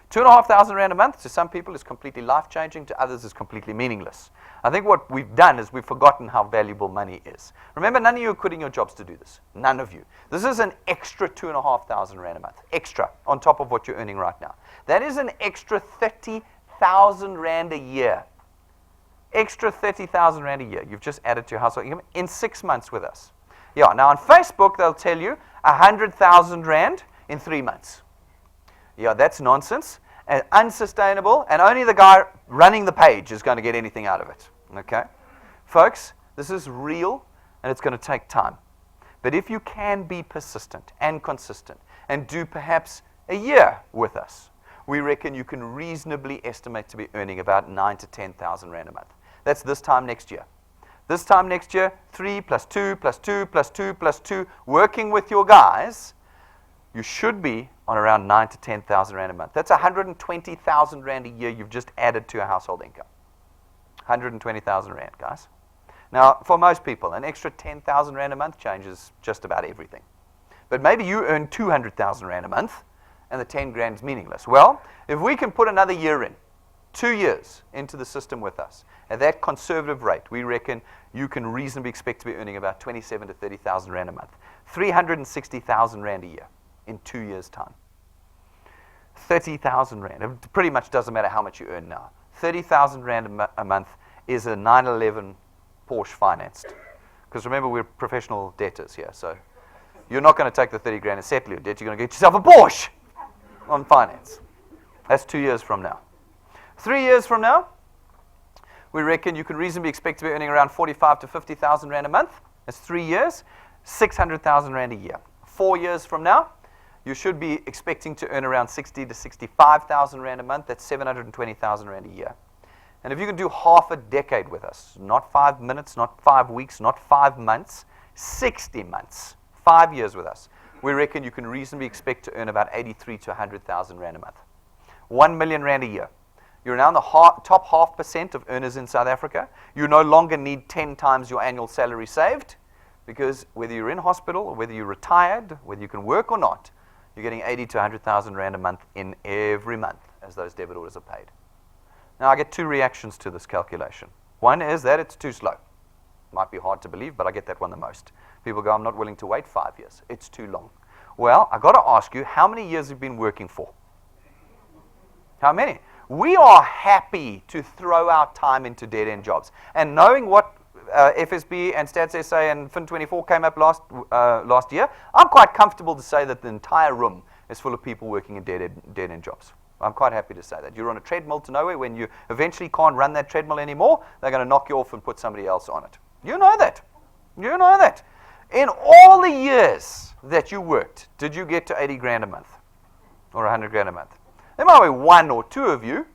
R2,500 a month to some people is completely life-changing, to others is completely meaningless. I think what we've done is we've forgotten how valuable money is. Remember, none of you are quitting your jobs to do this. None of you. This is an extra R2,500 a month. Extra, on top of what you're earning right now. That is an extra R30,000 a year. Extra R30,000 a year. You've just added to your household income in 6 months with us. Yeah, now on Facebook, they'll tell you R100,000 in 3 months. Yeah, that's nonsense and unsustainable, and only the guy running the page is going to get anything out of it. Okay? Folks, this is real, and it's going to take time. But if you can be persistent and consistent and do perhaps a year with us, we reckon you can reasonably estimate to be earning about 9,000 to 10,000 rand a month. That's this time next year. This time next year, 3 plus 2 plus 2 plus 2 plus 2, working with your guys, you should be on around 9,000 to 10,000 rand a month. That's 120,000 rand a year you've just added to your household income. 120,000 rand, guys. Now, for most people, an extra 10,000 rand a month changes just about everything. But maybe you earn 200,000 rand a month, and the 10 grand is meaningless. Well, if we can put another year in, 2 years into the system with us, at that conservative rate, we reckon you can reasonably expect to be earning about 27,000 to 30,000 rand a month. 360,000 rand a year in 2 years' time. 30,000 rand. It pretty much doesn't matter how much you earn now. 30,000 rand a month is a 911 Porsche financed. Because remember, we're professional debtors here, so you're not going to take the 30 grand and settle your debt. You're going to get yourself a Porsche on finance. That's 2 years from now. 3 years from now, we reckon you can reasonably expect to be earning around 45,000 to 50,000 rand a month. That's 3 years, 600,000 rand a year. 4 years from now, you should be expecting to earn around 60,000 to 65,000 rand a month. That's 720,000 rand a year. And if you can do half a decade with us, not 5 minutes, not 5 weeks, not 5 months, 60 months, 5 years with us, we reckon you can reasonably expect to earn about 83,000 to 100,000 rand a month. 1 million rand a year. You're now in the top 0.5% of earners in South Africa. You no longer need 10 times your annual salary saved, because whether you're in hospital or whether you're retired, whether you can work or not, you're getting 80,000 to 100,000 rand a month in every month as those debit orders are paid. Now, I get 2 reactions to this calculation. One is that it's too slow. Might be hard to believe, but I get that one the most. People go, I'm not willing to wait 5 years. It's too long. Well, I've got to ask you, how many years have you been working for? How many? We are happy to throw our time into dead-end jobs. And knowing what FSB and Stats SA and Fin24 came up last year, I'm quite comfortable to say that the entire room is full of people working in dead-end jobs. I'm quite happy to say that. You're on a treadmill to nowhere. When you eventually can't run that treadmill anymore, they're going to knock you off and put somebody else on it. You know that. You know that. In all the years that you worked, did you get to 80 grand a month or 100 grand a month? There might be 1 or 2 of you.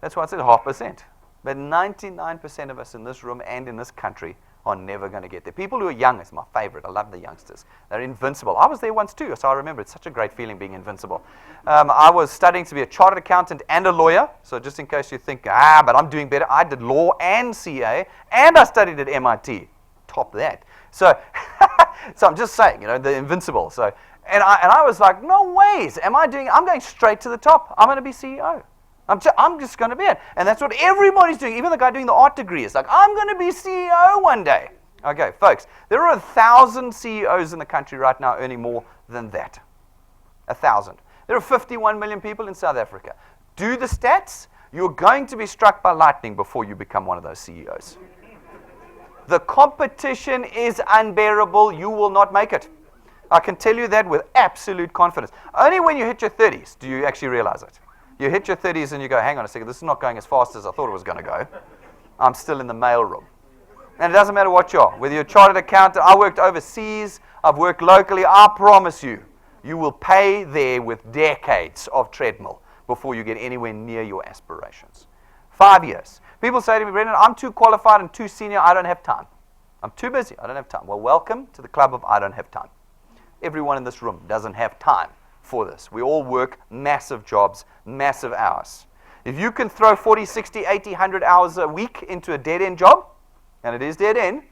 That's why I said 0.5%. But 99% of us in this room and in this country are never going to get there. People who are young is my favorite. I love the youngsters. They're invincible. I was there once too, so I remember. It's such a great feeling being invincible. I was studying to be a chartered accountant and a lawyer. So just in case you think, but I'm doing better, I did law and CA, and I studied at MIT. Top that. So, so I'm just saying, the invincible. So, and I was like, no ways. I'm going straight to the top. I'm going to be CEO. I'm just going to be it. And that's what everybody's doing. Even the guy doing the art degree is like, I'm going to be CEO one day. Okay, folks, there are 1,000 CEOs in the country right now earning more than that. 1,000. There are 51 million people in South Africa. Do the stats. You're going to be struck by lightning before you become one of those CEOs. The competition is unbearable. You will not make it. I can tell you that with absolute confidence. Only when you hit your 30s do you actually realize it. You hit your 30s and you go, hang on a second, this is not going as fast as I thought it was going to go. I'm still in the mailroom. And it doesn't matter what you are. Whether you're a chartered accountant, I worked overseas, I've worked locally, I promise you, you will pay there with decades of treadmill before you get anywhere near your aspirations. 5 years. People say to me, Brendan, I'm too qualified and too senior, I don't have time. I'm too busy, I don't have time. Well, welcome to the club of I don't have time. Everyone in this room doesn't have time for this. We all work massive jobs, massive hours. If you can throw 40, 60, 80, 100 hours a week into a dead-end job, and it is dead-end,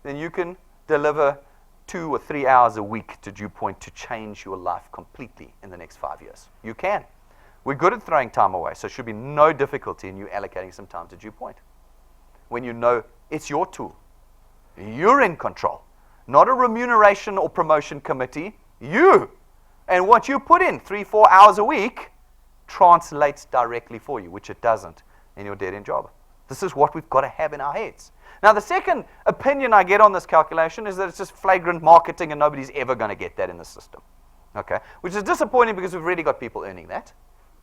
then you can deliver 2 or 3 hours a week to DuePoint to change your life completely in the next 5 years. You can. We're good at throwing time away, so there should be no difficulty in you allocating some time to DuePoint. When you know it's your tool, you're in control. Not a remuneration or promotion committee, you. And what you put in 3, 4 hours a week translates directly for you, which it doesn't in your dead-end job. This is what we've got to have in our heads. Now, the second opinion I get on this calculation is that it's just flagrant marketing and nobody's ever going to get that in the system. Okay? Which is disappointing because we've already got people earning that.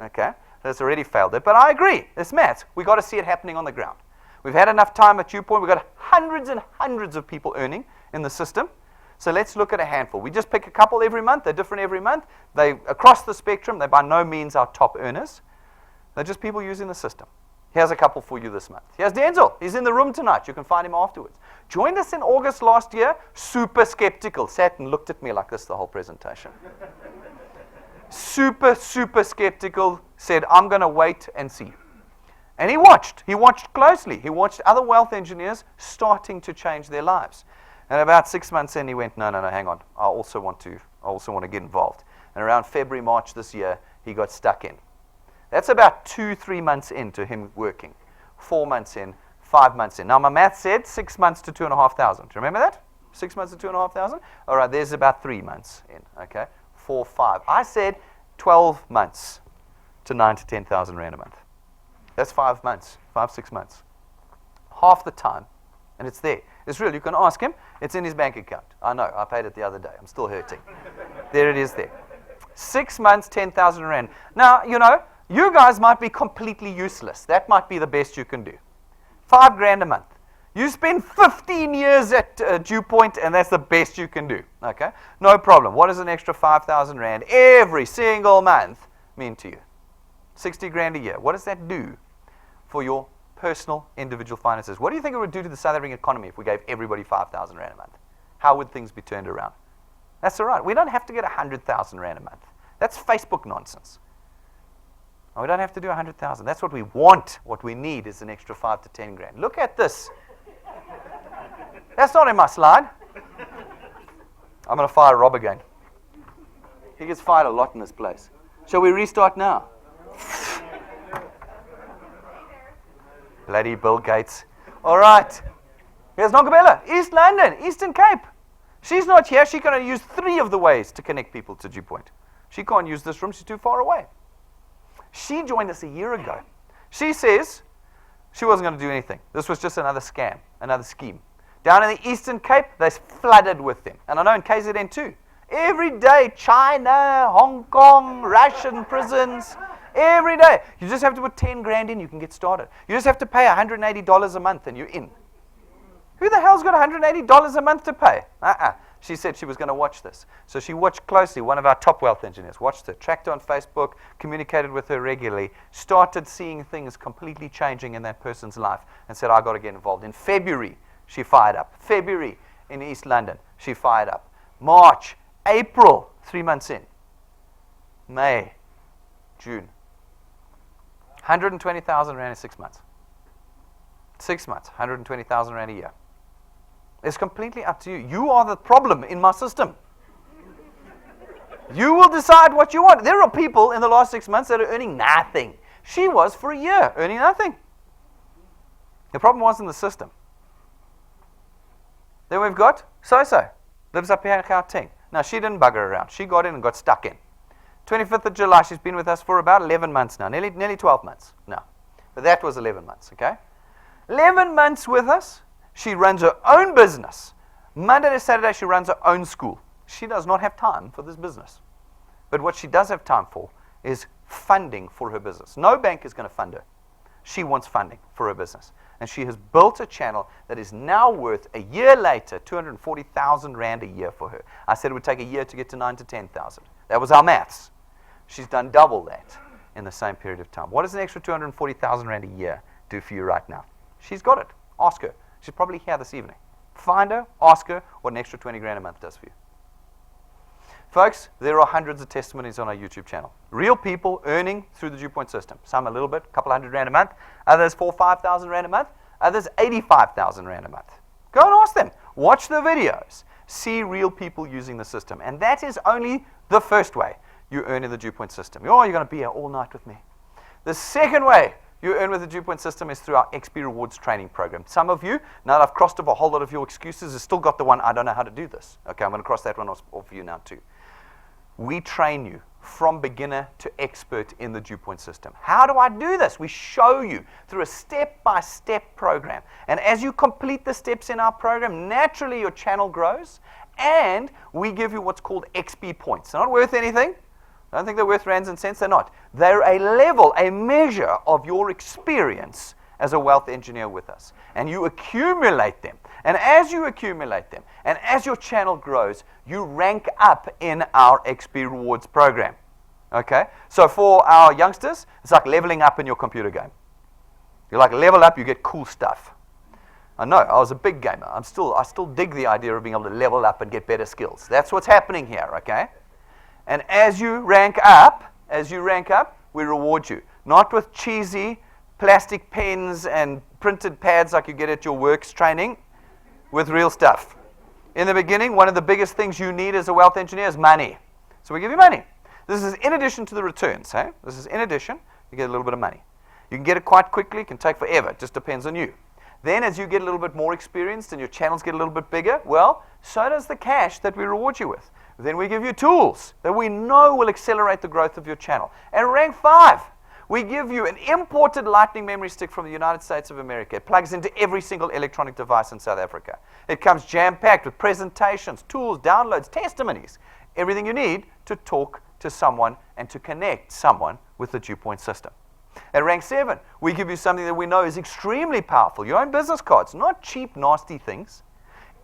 Okay? That's already failed it. But I agree. It's maths. We've got to see it happening on the ground. We've had enough time at DuePoint. We've got hundreds and hundreds of people earning in the system. So let's look at a handful. We just pick a couple every month. They're different every month. They across the spectrum. They're by no means our top earners. They're just people using the system. Here's a couple for you this month. Here's Denzel. He's in the room tonight. You can find him afterwards. Joined us in August last year. Super skeptical. Sat and looked at me like this the whole presentation. Super skeptical. Said, I'm going to wait and see. And he watched. He watched closely. He watched other wealth engineers starting to change their lives. And about 6 months in, he went, no, hang on. I also want to get involved. And around February, March this year, he got stuck in. That's about 2-3 months into him working. 4 months in, 5 months in. Now, my math said 6 months to 2,500. Do you remember that? 6 months to 2,500? All right, there's about 3 months in, okay? 4, 5. I said 12 months to 9,000 to 10,000 rand a month. That's 5 months, 6 months. Half the time, and it's there. It's real. You can ask him. It's in his bank account. I know. I paid it the other day. I'm still hurting. There it is there. 6 months, 10,000 rand. Now, you guys might be completely useless. That might be the best you can do. 5 grand a month. You spend 15 years at DuePoint, and that's the best you can do. Okay? No problem. What does an extra 5,000 rand every single month mean to you? 60 grand a year. What does that do for your personal, individual finances? What do you think it would do to the South African economy if we gave everybody 5,000 rand a month? How would things be turned around? That's all right. We don't have to get 100,000 rand a month. That's Facebook nonsense. We don't have to do 100,000. That's what we want. What we need is an extra 5 to 10 grand. Look at this. That's not in my slide. I'm going to fire Rob again. He gets fired a lot in this place. Shall we restart now? Bloody Bill Gates. All right. Here's Nonkabella, East London, Eastern Cape. She's not here. She can only use 3 of the ways to connect people to DuePoint. She can't use this room. She's too far away. She joined us a year ago. She says she wasn't going to do anything. This was just another scam, another scheme. Down in the Eastern Cape, they're flooded with them. And I know in KZN too. Every day, China, Hong Kong, Russian prisons. Every day. You just have to put 10 grand in, you can get started. You just have to pay $180 a month and you're in. Who the hell's got $180 a month to pay? She said she was going to watch this. So she watched closely. One of our top wealth engineers watched her, tracked her on Facebook, communicated with her regularly, started seeing things completely changing in that person's life and said, I've got to get involved. In February, she fired up. February in East London, she fired up. March, April, 3 months in. May, June. 120,000 rand in 6 months. 6 months, 120,000 rand a year. It's completely up to you. You are the problem in my system. You will decide what you want. There are people in the last 6 months that are earning nothing. She was for a year earning nothing. The problem was in the system. Then we've got So-So. Lives up here in Gauteng. Now, she didn't bugger around. She got in and got stuck in. 25th of July, she's been with us for about 11 months now. Nearly 12 months now. But that was 11 months, okay? 11 months with us. She runs her own business. Monday to Saturday, she runs her own school. She does not have time for this business. But what she does have time for is funding for her business. No bank is going to fund her. She wants funding for her business. And she has built a channel that is now worth, a year later, 240,000 rand a year for her. I said it would take a year to get to 9,000 to 10,000. That was our maths. She's done double that in the same period of time. What does an extra 240,000 rand a year do for you right now? She's got it. Ask her. She's probably here this evening. Find her, ask her what an extra 20 grand a month does for you. Folks, there are hundreds of testimonies on our YouTube channel. Real people earning through the DuePoint system. Some a little bit, a couple hundred rand a month. Others 4,000 or 5,000 rand a month. Others 85,000 rand a month. Go and ask them. Watch the videos. See real people using the system. And that is only the first way you earn in the DuePoint system. Oh, you're going to be here all night with me. The second way you earn with the DuePoint system is through our XP Rewards training program. Some of you, now that I've crossed off a whole lot of your excuses, have still got the one, I don't know how to do this. Okay, I'm going to cross that one off for you now too. We train you from beginner to expert in the DuePoint system. How do I do this? We show you through a step-by-step program. And as you complete the steps in our program, naturally your channel grows, and we give you what's called XP points. They're not worth anything. I don't think they're worth rands and cents. They're not. They're a level, a measure of your experience as a wealth engineer with us. And you accumulate them. And as you accumulate them, and as your channel grows, you rank up in our XP Rewards program. Okay? So for our youngsters, it's like leveling up in your computer game. You like level up, you get cool stuff. I know, I was a big gamer. I still dig the idea of being able to level up and get better skills. That's what's happening here, okay? And as you rank up, we reward you. Not with cheesy plastic pens and printed pads like you get at your works training, with real stuff. In the beginning, one of the biggest things you need as a wealth engineer is money. So we give you money. This is in addition to the returns. This is in addition. You get a little bit of money. You can get it quite quickly. It can take forever. It just depends on you. Then as you get a little bit more experienced and your channels get a little bit bigger, well, so does the cash that we reward you with. Then we give you tools that we know will accelerate the growth of your channel. And rank 5, we give you an imported lightning memory stick from the United States of America. It plugs into every single electronic device in South Africa. It comes jam-packed with presentations, tools, downloads, testimonies, everything you need to talk to someone and to connect someone with the DuePoint system. At rank 7, we give you something that we know is extremely powerful. Your own business cards, not cheap, nasty things.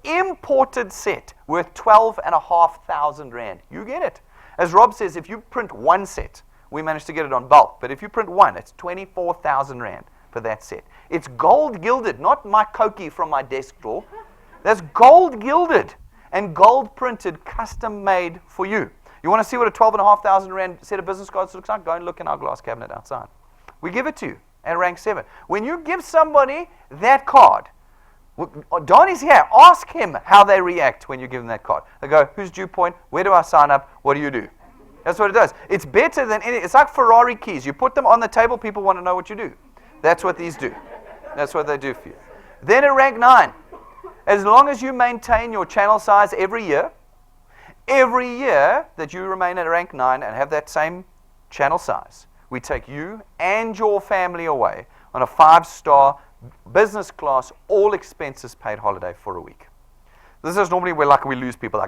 Imported set worth 12,500 Rand. You get it. As Rob says, if you print one set, we managed to get it on bulk, but if you print one, it's 24,000 Rand for that set. It's gold gilded, not my Koki from my desk drawer. That's gold gilded and gold printed, custom made for you. You want to see what a 12,500 Rand set of business cards looks like? Go and look in our glass cabinet outside. We give it to you at rank 7. When you give somebody that card, Donnie's here. Ask him how they react when you give them that card. They go, who's DuePoint? Where do I sign up? What do you do? That's what it does. It's better than any. It's like Ferrari keys. You put them on the table, people want to know what you do. That's what these do. That's what they do for you. Then at rank 9, as long as you maintain your channel size every year that you remain at rank 9 and have that same channel size, we take you and your family away on a 5-star business class, all expenses paid holiday for a week. This is normally where we lose people no.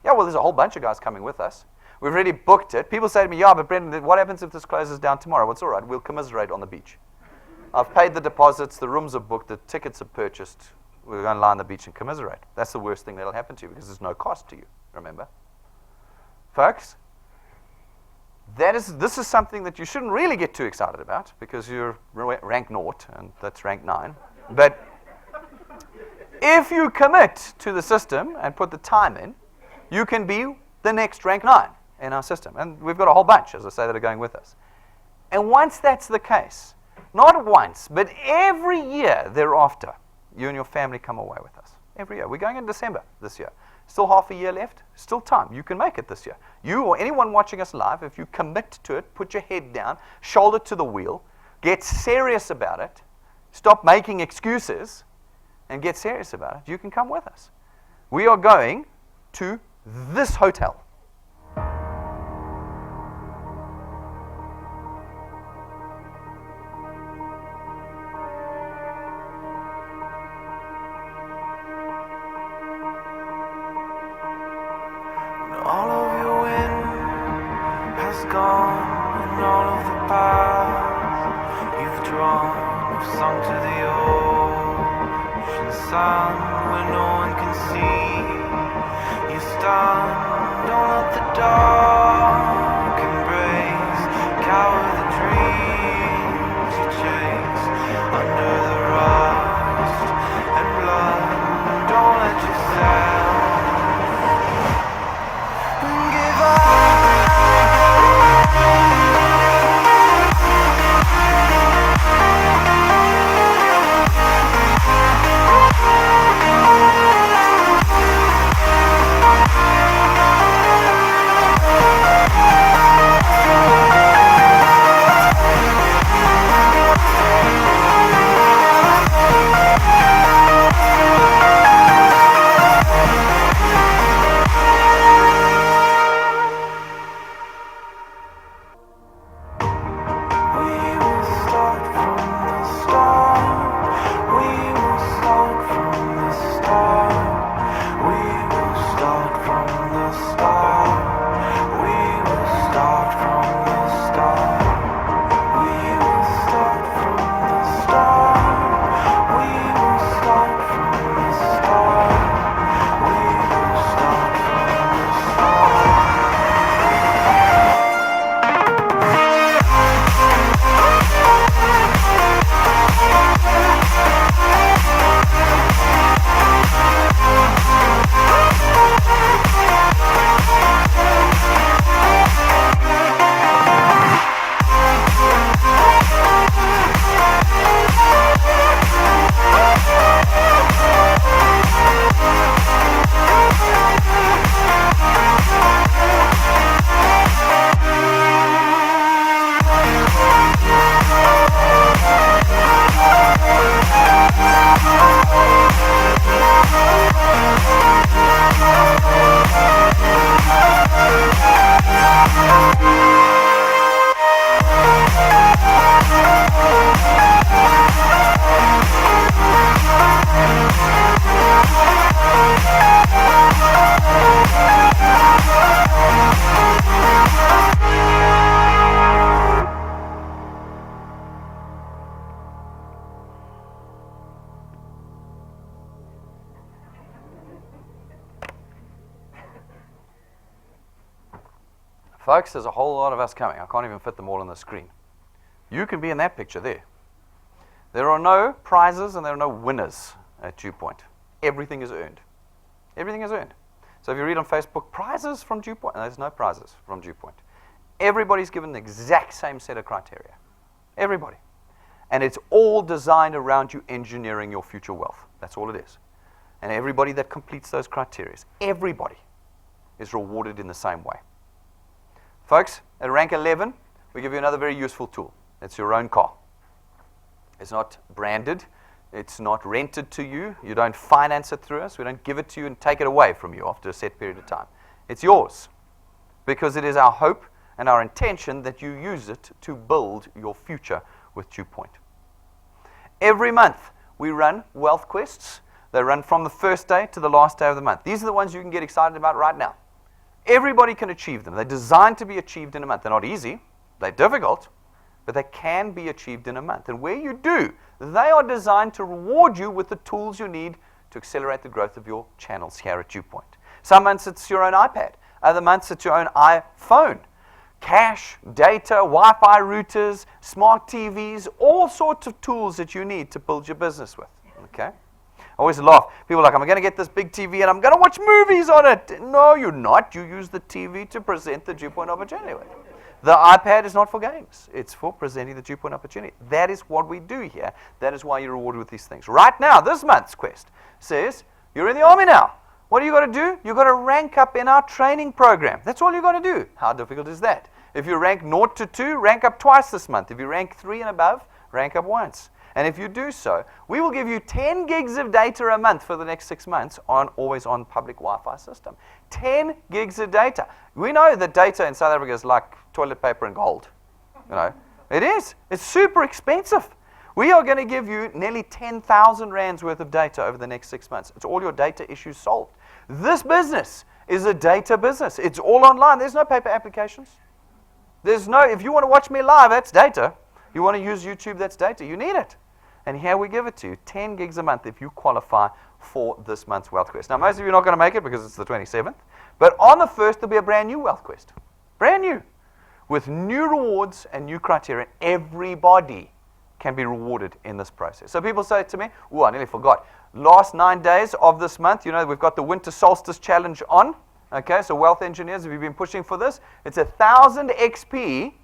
Yeah, well, there's a whole bunch of guys coming with us. We've already booked it. People say to me, yeah, but Brendan, what happens if this closes down tomorrow? Well, it's all right. We'll commiserate on the beach. I've paid the deposits. The rooms are booked. The tickets are purchased. We're going to lie on the beach and commiserate. That's the worst thing that'll happen to you because there's no cost to you, remember? Folks, this is something that you shouldn't really get too excited about because you're rank 0 and that's rank 9. But if you commit to the system and put the time in, you can be the next rank 9 in our system. And we've got a whole bunch, as I say, that are going with us. And once that's the case, not once, but every year thereafter, you and your family come away with us. Every year. We're going in December this year. Still half a year left. Still time. You can make it this year. You or anyone watching us live, if you commit to it, put your head down, shoulder to the wheel, get serious about it, stop making excuses, and get serious about it, you can come with us. We are going to this hotel. All of your wind has gone, and all of the paths you've drawn have sunk to the ocean sun where no one can see. You stand on at the dark embrace, cower the dreams you chase under the rust and blood. Don't let yourself give up. Folks, there's a whole lot of us coming. I can't even fit them all on the screen. You can be in that picture there. There are no prizes and there are no winners at DuePoint. Everything is earned. Everything is earned. So if you read on Facebook, prizes from DuePoint, there's no prizes from DuePoint. Everybody's given the exact same set of criteria. Everybody. And it's all designed around you engineering your future wealth. That's all it is. And everybody that completes those criteria, everybody is rewarded in the same way. Folks, at rank 11, we give you another very useful tool. It's your own car. It's not branded. It's not rented to you. You don't finance it through us. We don't give it to you and take it away from you after a set period of time. It's yours because it is our hope and our intention that you use it to build your future with DuePoint. Every month, we run wealth quests. They run from the first day to the last day of the month. These are the ones you can get excited about right now. Everybody can achieve them. They're designed to be achieved in a month. They're not easy. They're difficult. But they can be achieved in a month. And where you do, they are designed to reward you with the tools you need to accelerate the growth of your channels here at DuePoint. Some months it's your own iPad. Other months it's your own iPhone. Cash, data, Wi-Fi routers, smart TVs, all sorts of tools that you need to build your business with. Okay? I always laugh. People are like, I'm going to get this big TV and I'm going to watch movies on it. No, you're not. You use the TV to present the DuePoint opportunity with. The iPad is not for games. It's for presenting the DuePoint opportunity. That is what we do here. That is why you're rewarded with these things. Right now, this month's quest says, you're in the army now. What do you got to do? You've got to rank up in our training program. That's all you've got to do. How difficult is that? If you rank 0 to 2, rank up twice this month. If you rank 3 and above, rank up once. And if you do so, we will give you 10 gigs of data a month for the next 6 months on always on public Wi-Fi system. 10 gigs of data. We know that data in South Africa is like toilet paper and gold. You know, it is. It's super expensive. We are going to give you nearly 10,000 rands worth of data over the next 6 months. It's all your data issues solved. This business is a data business. It's all online. There's no paper applications. There's no, if you want to watch me live, that's data. You want to use YouTube, that's data. You need it. And here we give it to you, 10 gigs a month if you qualify for this month's Wealth Quest. Now, most of you are not going to make it because it's the 27th. But on the 1st, there'll be a brand new Wealth Quest. Brand new. With new rewards and new criteria. Everybody can be rewarded in this process. So people say to me, oh, I nearly forgot. Last 9 days of this month, you know, we've got the Winter Solstice Challenge on. Okay, so wealth engineers, if you've been pushing for this, it's 1,000 XP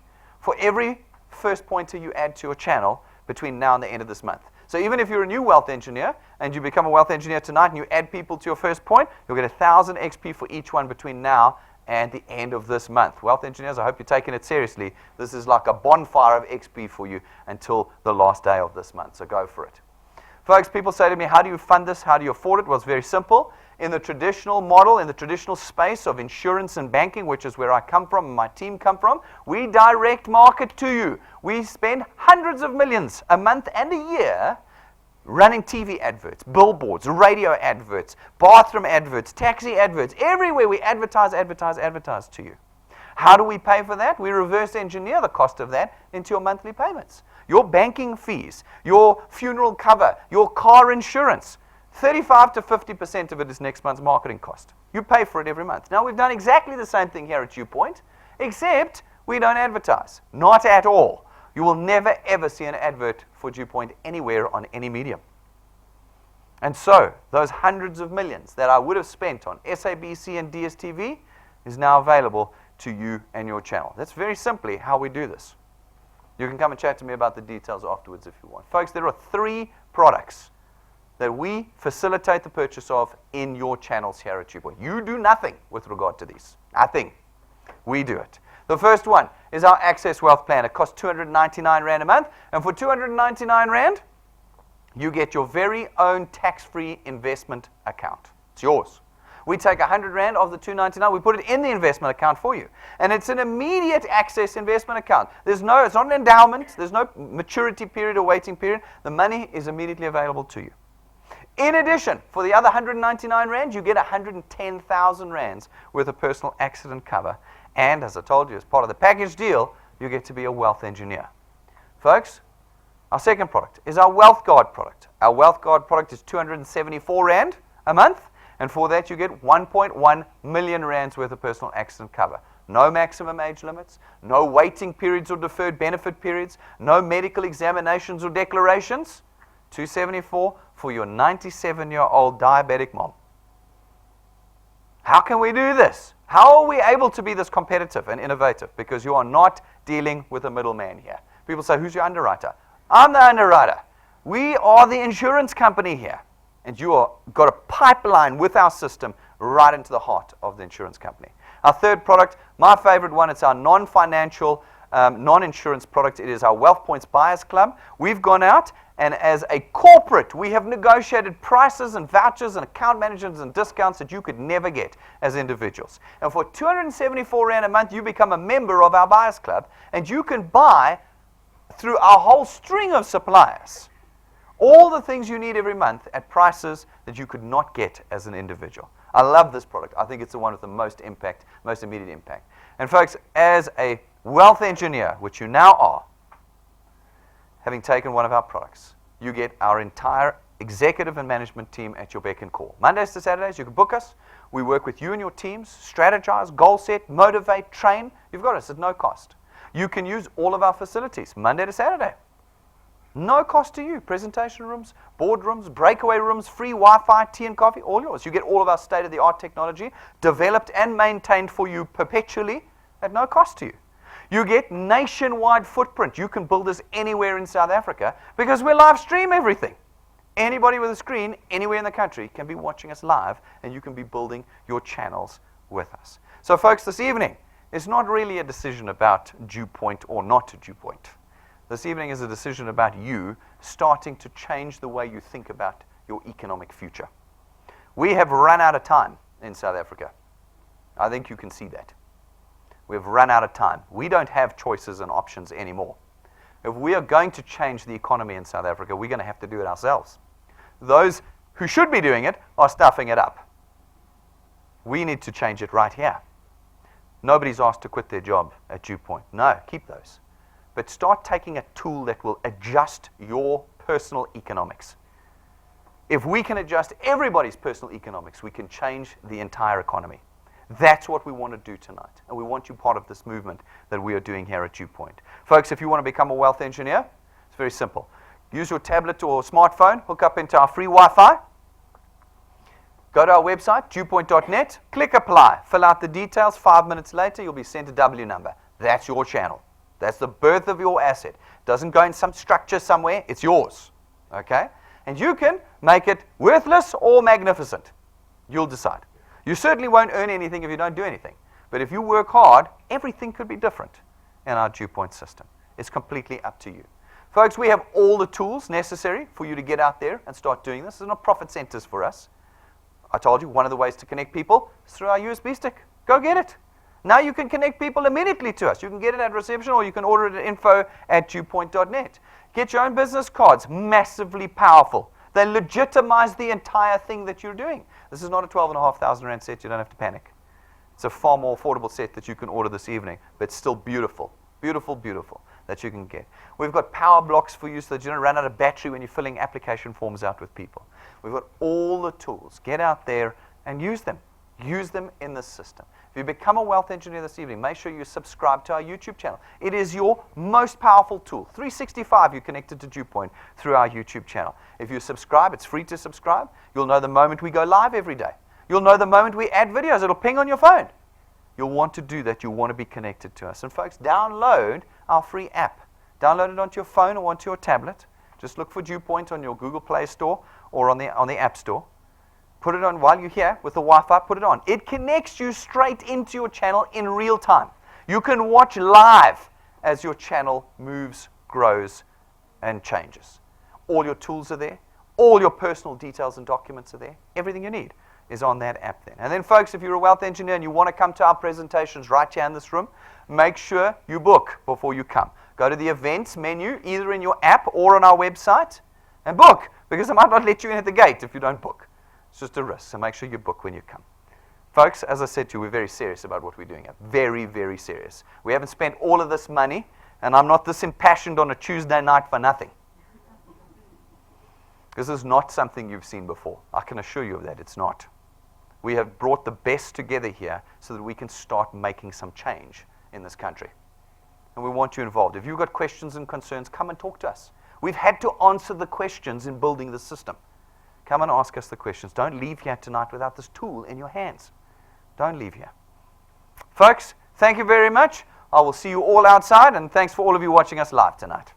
for every first pointer you add to your channel between now and the end of this month. So even if you're a new wealth engineer and you become a wealth engineer tonight and you add people to your first point, you'll get 1,000 XP for each one between now and the end of this month. Wealth engineers, I hope you're taking it seriously. This is like a bonfire of XP for you until the last day of this month, so go for it. Folks, people say to me, how do you fund this? How do you afford it? Well, it's very simple. In the traditional model, in the traditional space of insurance and banking, which is where I come from and my team come from, we direct market to you. We spend hundreds of millions a month and a year running TV adverts, billboards, radio adverts, bathroom adverts, taxi adverts. Everywhere we advertise to you. How do we pay for that? We reverse engineer the cost of that into your monthly payments. Your banking fees, your funeral cover, your car insurance. 35 to 50% of it is next month's marketing cost. You pay for it every month. Now, we've done exactly the same thing here at DuePoint, except we don't advertise. Not at all. You will never, ever see an advert for DuePoint anywhere on any medium. And so, those hundreds of millions that I would have spent on SABC and DSTV is now available to you and your channel. That's very simply how we do this. You can come and chat to me about the details afterwards if you want. Folks, there are 3 products that we facilitate the purchase of in your channels here at DuePoint. You do nothing with regard to these. Nothing. We do it. The first one is our Access Wealth Plan. It costs 299 Rand a month. And for 299 Rand, you get your very own tax-free investment account. It's yours. We take 100 Rand of the 299, we put it in the investment account for you. And it's an immediate access investment account. It's not an endowment. There's no maturity period or waiting period. The money is immediately available to you. In addition, for the other 199 Rand, you get 110,000 Rands worth of personal accident cover. And as I told you, as part of the package deal, you get to be a wealth engineer. Folks, our second product is our Wealth Guard product. Our Wealth Guard product is 274 Rand a month. And for that, you get 1.1 million Rands worth of personal accident cover. No maximum age limits, no waiting periods or deferred benefit periods, no medical examinations or declarations. $274 for your 97-year-old diabetic mom. How can we do this? How are we able to be this competitive and innovative? Because you are not dealing with a middleman here. People say, who's your underwriter? I'm the underwriter. We are the insurance company here. And you are got a pipeline with our system right into the heart of the insurance company. Our third product, my favorite one, it's our non-financial, non-insurance product. It is our Wealth Points Buyers Club. We've gone out and as a corporate, we have negotiated prices and vouchers and account managers and discounts that you could never get as individuals. And for 274 Rand a month, you become a member of our Buyers Club, and you can buy through our whole string of suppliers all the things you need every month at prices that you could not get as an individual. I love this product. I think it's the one with the most impact, most immediate impact. And folks, as a wealth engineer, which you now are, having taken one of our products, you get our entire executive and management team at your beck and call. Mondays to Saturdays, you can book us. We work with you and your teams, strategize, goal set, motivate, train. You've got us at no cost. You can use all of our facilities, Monday to Saturday. No cost to you. Presentation rooms, boardrooms, breakaway rooms, free Wi-Fi, tea and coffee, all yours. You get all of our state-of-the-art technology developed and maintained for you perpetually at no cost to you. You get nationwide footprint. You can build this anywhere in South Africa because we live stream everything. Anybody with a screen anywhere in the country can be watching us live, and you can be building your channels with us. So folks, this evening is not really a decision about DuePoint or not DuePoint. This evening is a decision about you starting to change the way you think about your economic future. We have run out of time in South Africa. I think you can see that. We've run out of time. We don't have choices and options anymore. If we are going to change the economy in South Africa, we're going to have to do it ourselves. Those who should be doing it are stuffing it up. We need to change it right here. Nobody's asked to quit their job at DuePoint. No, keep those. But start taking a tool that will adjust your personal economics. If we can adjust everybody's personal economics, we can change the entire economy. That's what we want to do tonight. And we want you part of this movement that we are doing here at DuePoint. Folks, if you want to become a wealth engineer, it's very simple. Use your tablet or smartphone, hook up into our free Wi-Fi. Go to our website, DuePoint.net, click apply, fill out the details. 5 minutes later, you'll be sent a W number. That's your channel. That's the birth of your asset. Doesn't go in some structure somewhere. It's yours. Okay? And you can make it worthless or magnificent. You'll decide. You certainly won't earn anything if you don't do anything. But if you work hard, everything could be different in our DuePoint system. It's completely up to you. Folks, we have all the tools necessary for you to get out there and start doing this. There's no profit centers for us. I told you one of the ways to connect people is through our USB stick. Go get it. Now you can connect people immediately to us. You can get it at reception, or you can order it at info@DuePoint.net. Get your own business cards. Massively powerful. They legitimize the entire thing that you're doing. This is not a 12,500 Rand set. You don't have to panic. It's a far more affordable set that you can order this evening, but still beautiful. Beautiful, beautiful that you can get. We've got power blocks for you so that you don't run out of battery when you're filling application forms out with people. We've got all the tools. Get out there and use them. Use them in the system. If you become a wealth engineer this evening, make sure you subscribe to our YouTube channel. It is your most powerful tool. 365, you're connected to DuePoint through our YouTube channel. If you subscribe, it's free to subscribe. You'll know the moment we go live every day. You'll know the moment we add videos. It'll ping on your phone. You'll want to do that. You'll want to be connected to us. And folks, download our free app. Download it onto your phone or onto your tablet. Just look for DuePoint on your Google Play Store or on the App Store. Put it on while you're here with the Wi-Fi, put it on. It connects you straight into your channel in real time. You can watch live as your channel moves, grows, and changes. All your tools are there. All your personal details and documents are there. Everything you need is on that app then. And then folks, if you're a wealth engineer and you want to come to our presentations right here in this room, make sure you book before you come. Go to the events menu, either in your app or on our website, and book, because I might not let you in at the gate if you don't book. It's just a risk, so make sure you book when you come. Folks, as I said to you, we're very serious about what we're doing here. Very, very serious. We haven't spent all of this money, and I'm not this impassioned on a Tuesday night for nothing. This is not something you've seen before. I can assure you of that. It's not. We have brought the best together here so that we can start making some change in this country. And we want you involved. If you've got questions and concerns, come and talk to us. We've had to answer the questions in building the system. Come and ask us the questions. Don't leave here tonight without this tool in your hands. Don't leave here. Folks, thank you very much. I will see you all outside, and thanks for all of you watching us live tonight.